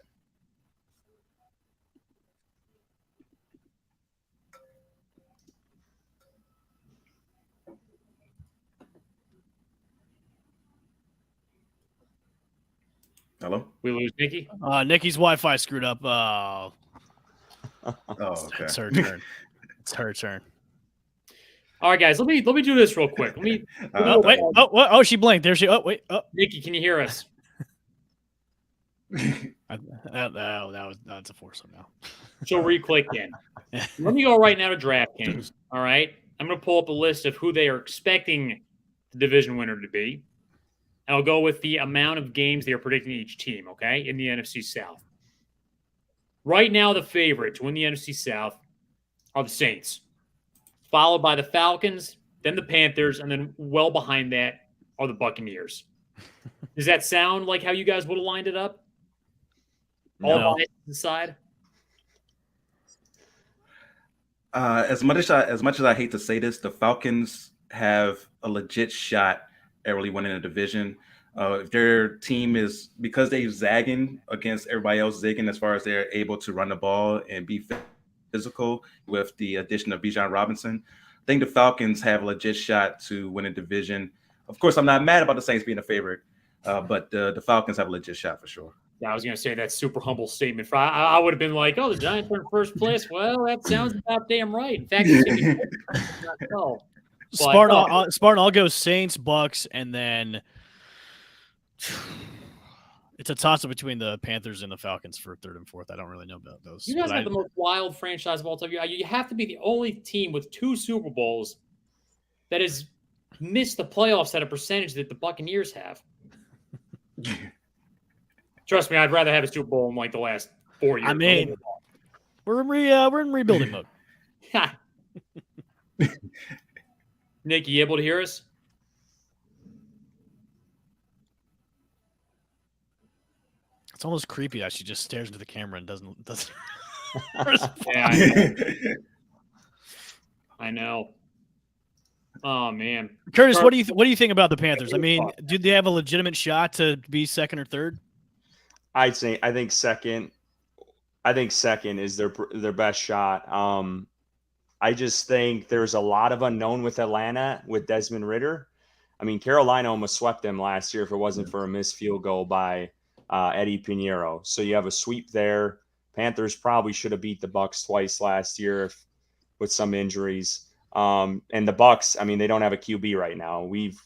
Hello? We lose Nikki? Nikki's Wi-Fi screwed up. Oh, okay. It's her turn. It's her turn. All right, guys, let me do this real quick. Wait. Oh, she blinked. There she. Oh, wait. Oh, Nikki, can you hear us? That's a foursome now. So re-click in. Let me go right now to DraftKings. All right, I'm going to pull up a list of who they are expecting the division winner to be. And I'll go with the amount of games they are predicting each team, okay, in the NFC South. Right now, the favorite to win the NFC South are the Saints, followed by the Falcons, then the Panthers, and then well behind that are the Buccaneers. Does that sound like how you guys would have lined it up? No. All biased aside? As much as I hate to say this, the Falcons have a legit shot at really winning a division. If their team is, because they're zagging against everybody else zigging as far as they're able to run the ball and be physical with the addition of Bijan Robinson, I think the Falcons have a legit shot to win a division. Of course, I'm not mad about the Saints being a favorite, but the Falcons have a legit shot for sure. Yeah, I was going to say that super humble statement. I would have been like, oh, the Giants are in first place. Well, that sounds about damn right. In fact, Spartan, I'll go Saints, Bucks, and then it's a toss-up between the Panthers and the Falcons for third and fourth. I don't really know about those. You guys have the most wild franchise of all time. You have to be the only team with 2 Super Bowls that has missed the playoffs at a percentage that the Buccaneers have. Trust me, I'd rather have a Super Bowl in like the last 4 years. I mean, we're in rebuilding mode. Nick, you able to hear us? It's almost creepy that she just stares into the camera and doesn't. Yeah, I know. Oh man, Curtis, what do you think about the Panthers? I mean, do they have a legitimate shot to be second or third? I think second. I think second is their best shot. I just think there's a lot of unknown with Atlanta with Desmond Ridder. I mean, Carolina almost swept them last year if it wasn't for a missed field goal by Eddie Pinheiro. So you have a sweep there. Panthers probably should have beat the Bucs twice last year with some injuries. And the Bucs, I mean, they don't have a QB right now. We've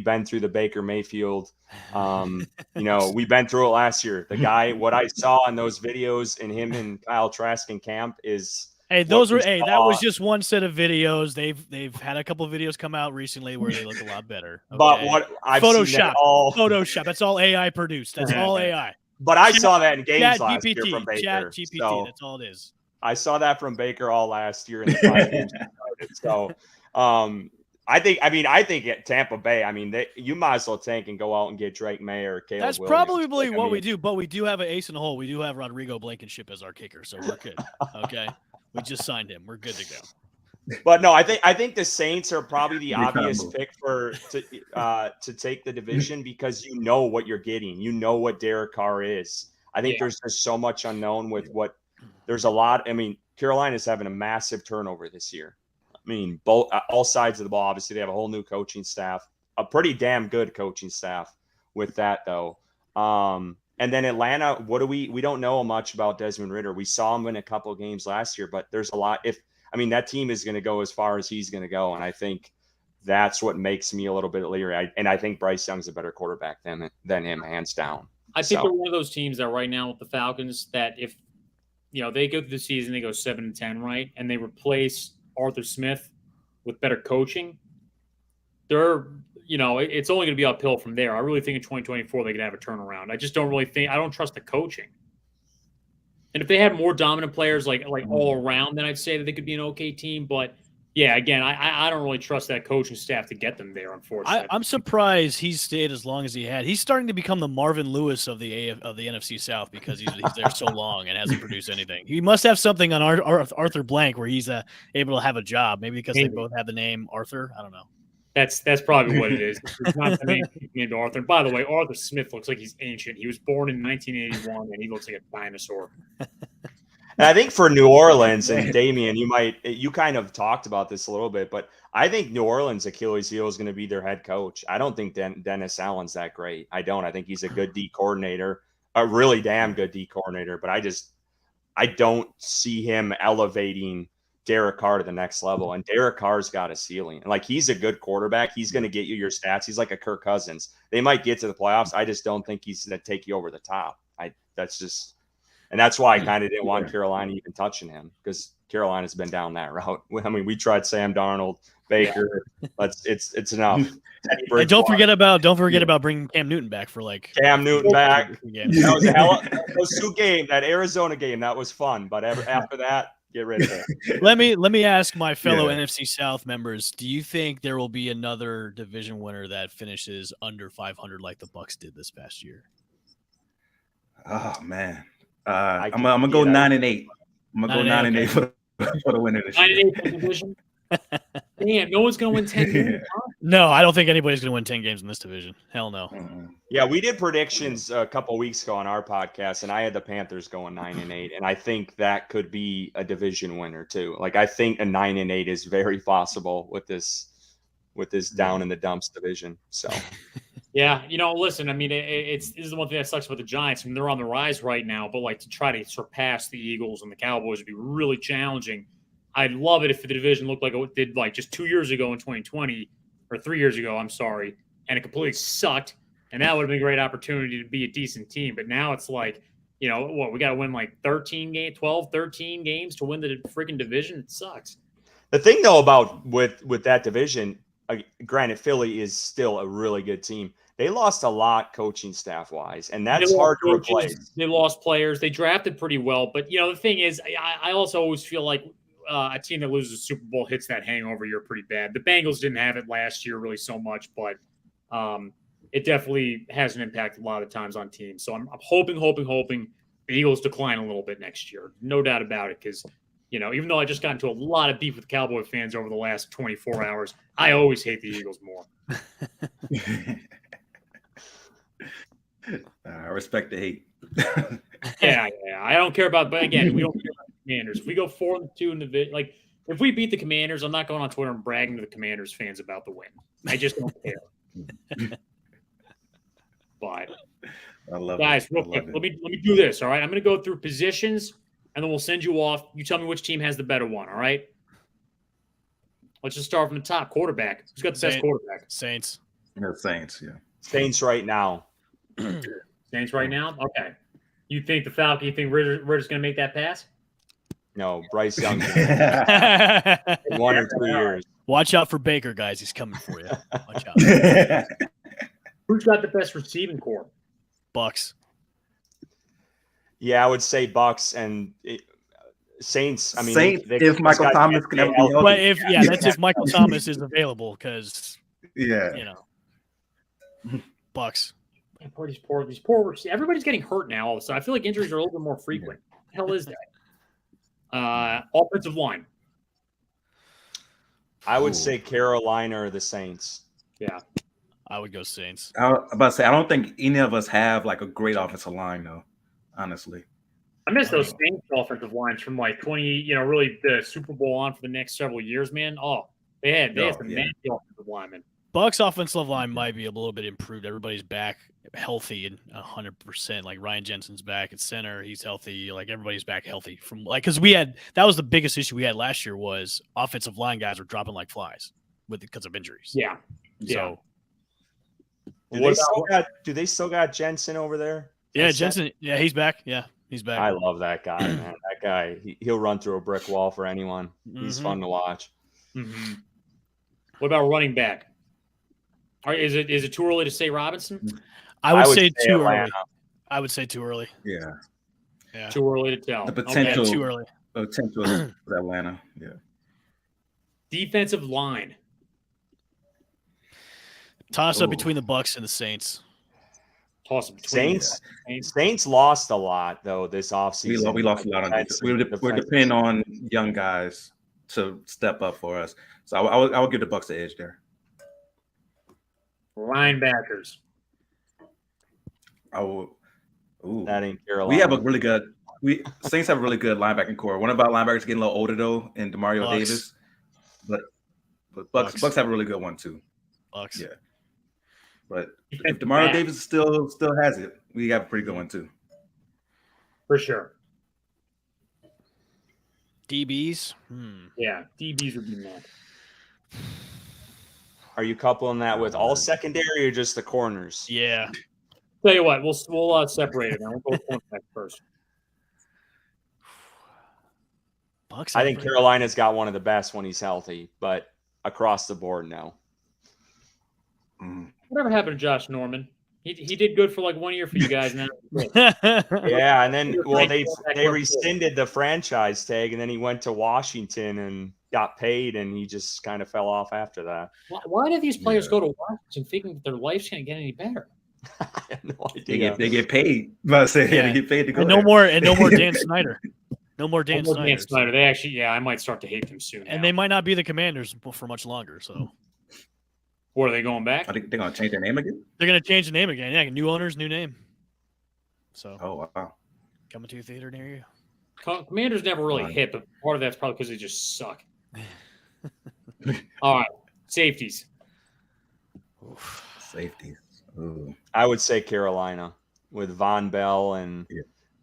been through the Baker Mayfield. We've been through it last year. The guy, what I saw in those videos in him and Kyle Trask in camp is. Hey, that was just one set of videos. They've had a couple of videos come out recently where they look a lot better. Okay? But what I've Photoshop. That's all AI produced. That's all AI. But I saw that in games last year from Baker. Chat GPT. That's all it is. I saw that from Baker all last year in the 5 games he started. So I think at Tampa Bay, I mean, you might as well tank and go out and get Drake May or Caleb That's Williams. Probably what we do, but we do have an ace in the hole. We do have Rodrigo Blankenship as our kicker, so we're good. Okay. We just signed him. We're good to go. But no, I think the Saints are probably the obvious pick to take the division because you know what you're getting. You know what Derek Carr is. I think there's just so much unknown with what there's a lot. I mean, Carolina's having a massive turnover this year. I mean, both all sides of the ball. Obviously, they have a whole new coaching staff, a pretty damn good coaching staff with that though. And then Atlanta, we don't know much about Desmond Ridder. We saw him in a couple of games last year, but there's a lot. That team is going to go as far as he's going to go. And I think that's what makes me a little bit leery. I think Bryce Young's a better quarterback than him, hands down. I think they're one of those teams that right now with the Falcons that if, they go through the season, they go 7-10, right? And they replace Arthur Smith with better coaching. It's only going to be uphill from there. I really think in 2024 they can have a turnaround. I just don't really think – I don't trust the coaching. And if they had more dominant players like all around, then I'd say that they could be an okay team. But, yeah, again, I don't really trust that coaching staff to get them there, unfortunately. I'm surprised he's stayed as long as he had. He's starting to become the Marvin Lewis of the NFC South because he's there so long and hasn't produced anything. He must have something on Arthur Blank where he's able to have a job, maybe because they both have the name Arthur. I don't know. That's probably what it is. It's not the name named Arthur. And by the way, Arthur Smith looks like he's ancient. He was born in 1981, and he looks like a dinosaur. And I think for New Orleans and Damian, you kind of talked about this a little bit, but I think New Orleans' Achilles heel is going to be their head coach. I don't think Dennis Allen's that great. I don't. I think he's a good D coordinator, a really damn good D coordinator, but I don't see him elevating Derek Carr to the next level. And Derek Carr's got a ceiling. Like, he's a good quarterback. He's going to get you your stats. He's like a Kirk Cousins. They might get to the playoffs. I just don't think he's going to take you over the top. And that's why I kind of didn't want Carolina even touching him, because Carolina's been down that route. I mean, we tried Sam Darnold, Baker. It's enough. And don't forget about bringing Cam Newton back for Cam Newton back. That was a hell of a game. That Arizona game, that was fun. But after that, get rid of it. Let me ask my fellow NFC South members: do you think there will be another division winner that finishes under 500 like the Bucs did this past year? Oh man, I'm gonna go 9-8. I'm gonna go 9-8 for the winner this year. 9-8 for the division. Damn, no one's gonna win 10 games. No, I don't think anybody's gonna win 10 games in this division. Hell no. Mm-hmm. Yeah, we did predictions a couple weeks ago on our podcast, and I had the Panthers going 9-8, and I think that could be a division winner too. Like, I think a 9-8 is very possible with this down in the dumps division. So. Yeah, listen, I mean, this is the one thing that sucks about the Giants. I mean, they're on the rise right now, but to try to surpass the Eagles and the Cowboys would be really challenging. I'd love it if the division looked like it did just 2 years ago in 2020, or 3 years ago, I'm sorry, and it completely sucked, and that would have been a great opportunity to be a decent team. But now it's we got to win 13 games to win the freaking division? It sucks. The thing, though, about with that division, granted, Philly is still a really good team. They lost a lot coaching staff-wise, and that's hard to replace. They lost players. They drafted pretty well. But, the thing is, I also always feel like a team that loses a Super Bowl hits that hangover year pretty bad. The Bengals didn't have it last year really so much, but it definitely has an impact a lot of times on teams. So I'm hoping the Eagles decline a little bit next year. No doubt about it, because, You know, even though I just got into a lot of beef with Cowboy fans over the last 24 hours, I always hate the Eagles more. I respect the hate. yeah, I don't care about, but again, we don't care about the Commanders. If we go 4-2 in the like, if we beat the Commanders, I'm not going on Twitter and bragging to the Commanders fans about the win. I just don't care. But I love guys, it. real quick, let me do this. All right, I'm going to go through positions, and then we'll send you off. You tell me which team has the better one. All right. Let's just start from the top. Quarterback. Who's got the best quarterback? Saints. The Saints. Yeah. Saints right now. Saints right now. Okay. You think the Falcon? You think Ritter's going to make that pass? No, Bryce Young. 1 or 2 years. Watch out for Baker, guys. He's coming for you. Watch out. Who's got the best receiving core? Bucks. Yeah, I would say Bucks and Saints. I mean, Saints. If Michael Thomas can ever be healthy. But that's if Michael Thomas is available, because Bucks. These poor. Everybody's getting hurt now. All of a sudden, I feel like injuries are a little bit more frequent. What the hell is that? Offensive line. I would say Carolina or the Saints. Yeah, I would go Saints. I'm about to say I don't think any of us have like a great offensive line though. Honestly, I miss those Saints offensive lines from like 20. Really the Super Bowl on for the next several years, man. Oh, they had some nasty offensive linemen. Bucks offensive line might be a little bit improved. Everybody's back healthy and 100%. Like Ryan Jensen's back at center. He's healthy. Like everybody's back healthy from because that was the biggest issue we had last year was offensive line guys were dropping like flies because of injuries. Yeah. So do they still got Jensen over there? Yeah, Jensen. Yeah, he's back. Yeah, he's back. I love that guy, man. That guy, he'll run through a brick wall for anyone. He's fun to watch. Mm-hmm. What about running back? Is it too early to say Robinson? I would say too Atlanta. early. I would say too early. Yeah. Too early to tell. The potential. Too early. Potential is Atlanta. Yeah. Defensive line. Toss up between the Bucks and the Saints. Toss up between Saints lost a lot though this offseason. We lost a lot on defense. We're depending on young guys to step up for us. So I would give the Bucks the edge there. Linebackers. That ain't Carolina. We have a really good. Saints have a really good linebacking core. One of our linebackers getting a little older though, and Demario Davis. But Bucks have a really good one too. Bucks. Yeah. But if Demario Davis still has it, we have a pretty good one too. For sure. DBs. Yeah, DBs would be mad. Are you coupling that with all secondary or just the corners? Yeah. Tell you what, we'll separate it. Now we'll go with first. Bucks. I think Carolina's got one of the best when he's healthy, but across the board now. Whatever happened to Josh Norman? He did good for like 1 year for you guys now. Yeah, and then they rescinded the franchise tag, and then he went to Washington and got paid, and he just kind of fell off after that. Why do these players go to Washington thinking that their life's going to get any better? I have no idea. They get paid. They get paid to go. And no more Dan Snyder. No more Dan Snyder. They actually, I might start to hate them soon. And they might not be the Commanders for much longer. So, what are they going back? I think they're going to change their name again. They're going to change the name again. Yeah, new owners, new name. So, wow, coming to a theater near you. Commanders never really hit, but part of that's probably because they just suck. All right, safeties. Safeties. Ooh. I would say Carolina with Von Bell and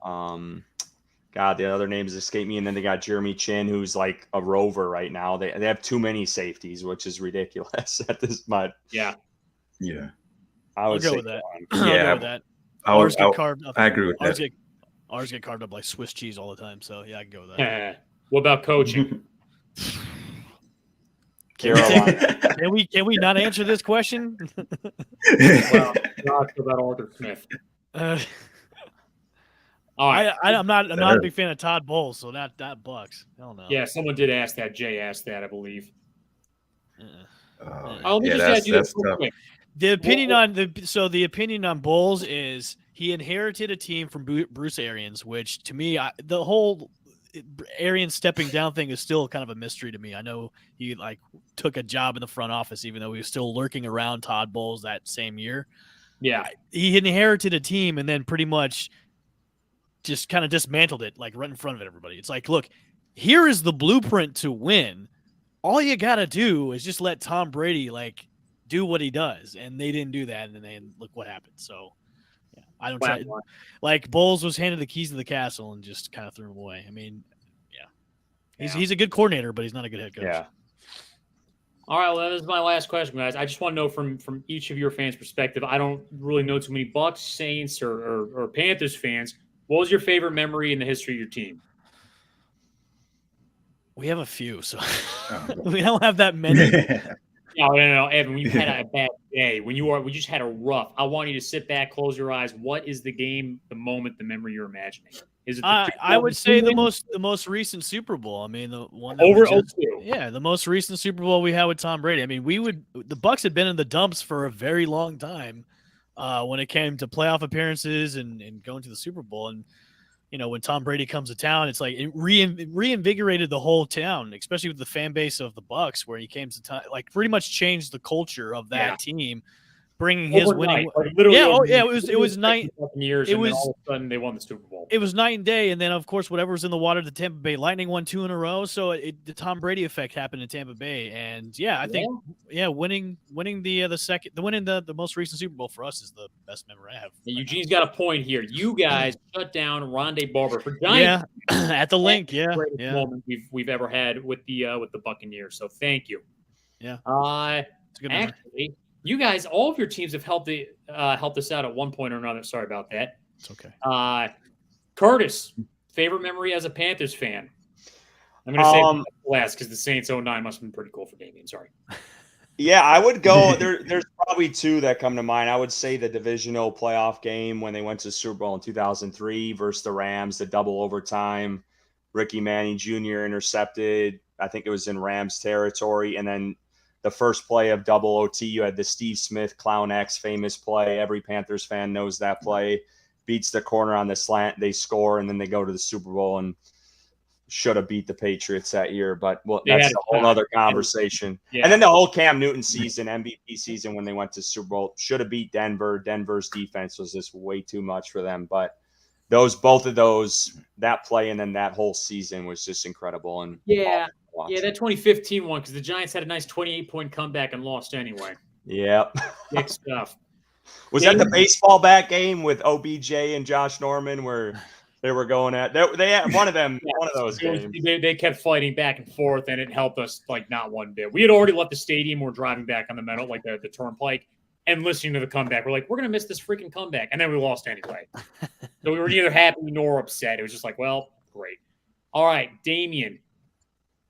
God, the other names escape me. And then they got Jeremy Chin, who's like a rover right now. They have too many safeties, which is ridiculous at this point. Yeah. I would go say with that. Yeah, with that. Ours get carved up. I agree with that. Ours get carved up like Swiss cheese all the time. So yeah, I can go with that. What about coaching? Carolina. Can we not answer this question? Well, not about Arthur Smith. All right. I'm not a big fan of Todd Bowles, so that Bucks. I don't know. Yeah, someone did ask that. Jay asked that, I believe. That's tough. The opinion on Bowles is he inherited a team from Bruce Arians, which to me, the whole Arian stepping down thing is still kind of a mystery to me. I know he like took a job in the front office, even though he was still lurking around Todd Bowles that same year. Yeah, he inherited a team and then pretty much just kind of dismantled it, like right in front of everybody. It's like, look, here is the blueprint to win. All you got to do is just let Tom Brady like do what he does. And they didn't do that. And then look what happened. So yeah, I don't try. Like Bowles was handed the keys to the castle and just kind of threw him away. I mean, yeah, he's a good coordinator, but he's not a good head coach. Yeah. All right, well, that is my last question, guys. I just want to know from each of your fans' perspective. I don't really know too many Bucks, Saints, or Panthers fans. What was your favorite memory in the history of your team? We have a few, so we don't have that many. No, Evan. When you had a bad day, when you just had a rough, I want you to sit back, close your eyes. What is the game, the moment, the memory you're imagining? Is it? I would say the most recent Super Bowl. I mean, the one that over the most recent Super Bowl we had with Tom Brady. I mean, the Bucks had been in the dumps for a very long time when it came to playoff appearances and going to the Super Bowl. And when Tom Brady comes to town, it's like it reinvigorated the whole town, especially with the fan base of the Bucks, where he came to town, like pretty much changed the culture of that team. Bringing his winning, it was night. Years, and then all of a sudden they won the Super Bowl. It was night and day, and then of course whatever was in the water, the Tampa Bay Lightning won 2 in a row. So the Tom Brady effect happened in Tampa Bay, and I think winning the most recent Super Bowl for us is the best memory I have. Eugene's got a point here. You guys shut down Rondé Barber for Giants. At the link, moment we've ever had with the Buccaneers. So thank you. Yeah, it's a good memory. Actually, you guys, all of your teams have helped us out at one point or another. Sorry about that. It's okay. Curtis, favorite memory as a Panthers fan? I'm going to say last because the Saints 09 must have been pretty cool for Damien. Sorry. Yeah, I would go. There's probably 2 that come to mind. I would say the divisional playoff game when they went to the Super Bowl in 2003 versus the Rams, the double overtime. Ricky Manning Jr. intercepted. I think it was in Rams territory, and then the first play of double OT, you had the Steve Smith Clown X famous play. Every Panthers fan knows that play. Beats the corner on the slant, they score, and then they go to the Super Bowl and should have beat the Patriots that year. But that's a whole other conversation. Yeah. And then the whole Cam Newton season, MVP season when they went to Super Bowl, should have beat Denver. Denver's defense was just way too much for them. But both of those, that play and then that whole season was just incredible. And that 2015 one, because the Giants had a nice 28-point comeback and lost anyway. Yep. Big stuff. Was that the baseball bat game with OBJ and Josh Norman where they were going at? They had one of those games. They kept fighting back and forth, and it helped us like not one bit. We had already left the stadium. We're driving back on the meadow, like the turnpike, and listening to the comeback. We're like, we're going to miss this freaking comeback. And then we lost anyway. So we were neither happy nor upset. It was just like, well, great. All right, Damien.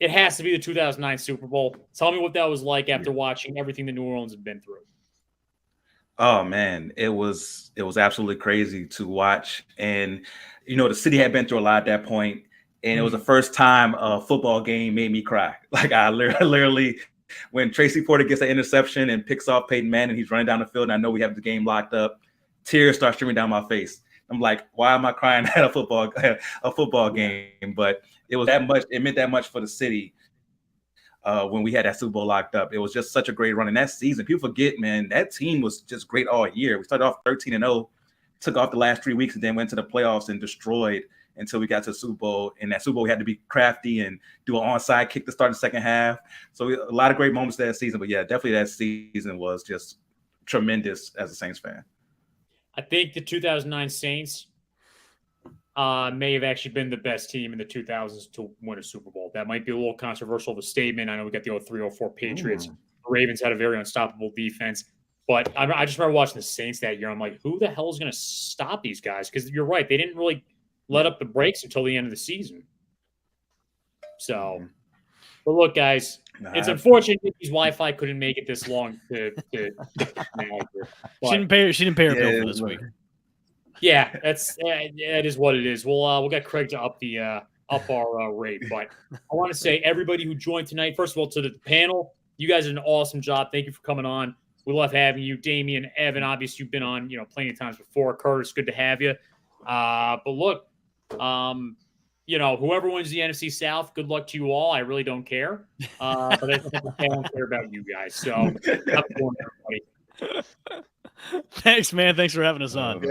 It has to be the 2009 Super Bowl. Tell me what that was like after watching everything the New Orleans had been through. Oh man, it was absolutely crazy to watch. And the city had been through a lot at that point, and it was the first time a football game made me cry. Like I literally, when Tracy Porter gets an interception and picks off Peyton Manning, he's running down the field, and I know we have the game locked up. Tears start streaming down my face. I'm like, why am I crying at a football game? But it was that much. It meant that much for the city when we had that Super Bowl locked up. It was just such a great run in that season. People forget, man, that team was just great all year. We started off 13-0, took off the last 3 weeks, and then went to the playoffs and destroyed until we got to the Super Bowl. And that Super Bowl, we had to be crafty and do an onside kick to start the second half. So a lot of great moments that season. But yeah, definitely that season was just tremendous as a Saints fan. I think the 2009 Saints may have actually been the best team in the 2000s to win a Super Bowl. That might be a little controversial of a statement. I know we got the 03-04 Patriots. The Ravens had a very unstoppable defense. But I just remember watching the Saints that year. I'm like, who the hell is going to stop these guys? Because you're right. They didn't really let up the brakes until the end of the season. So, but look, guys, it's unfortunate Nikki's Wi-Fi couldn't make it this long to She didn't pay her bill for this week. Yeah, that is what it is. We'll get Craig to up our rate. But I want to say everybody who joined tonight, first of all, to the panel, you guys did an awesome job. Thank you for coming on. We love having you, Damien, Evan. Obviously, you've been on plenty of times before. Curtis, good to have you. But look, you know, whoever wins the NFC South, good luck to you all. I really don't care. But I don't care about you guys. So, have fun, everybody. Thanks, man. Thanks for having us on.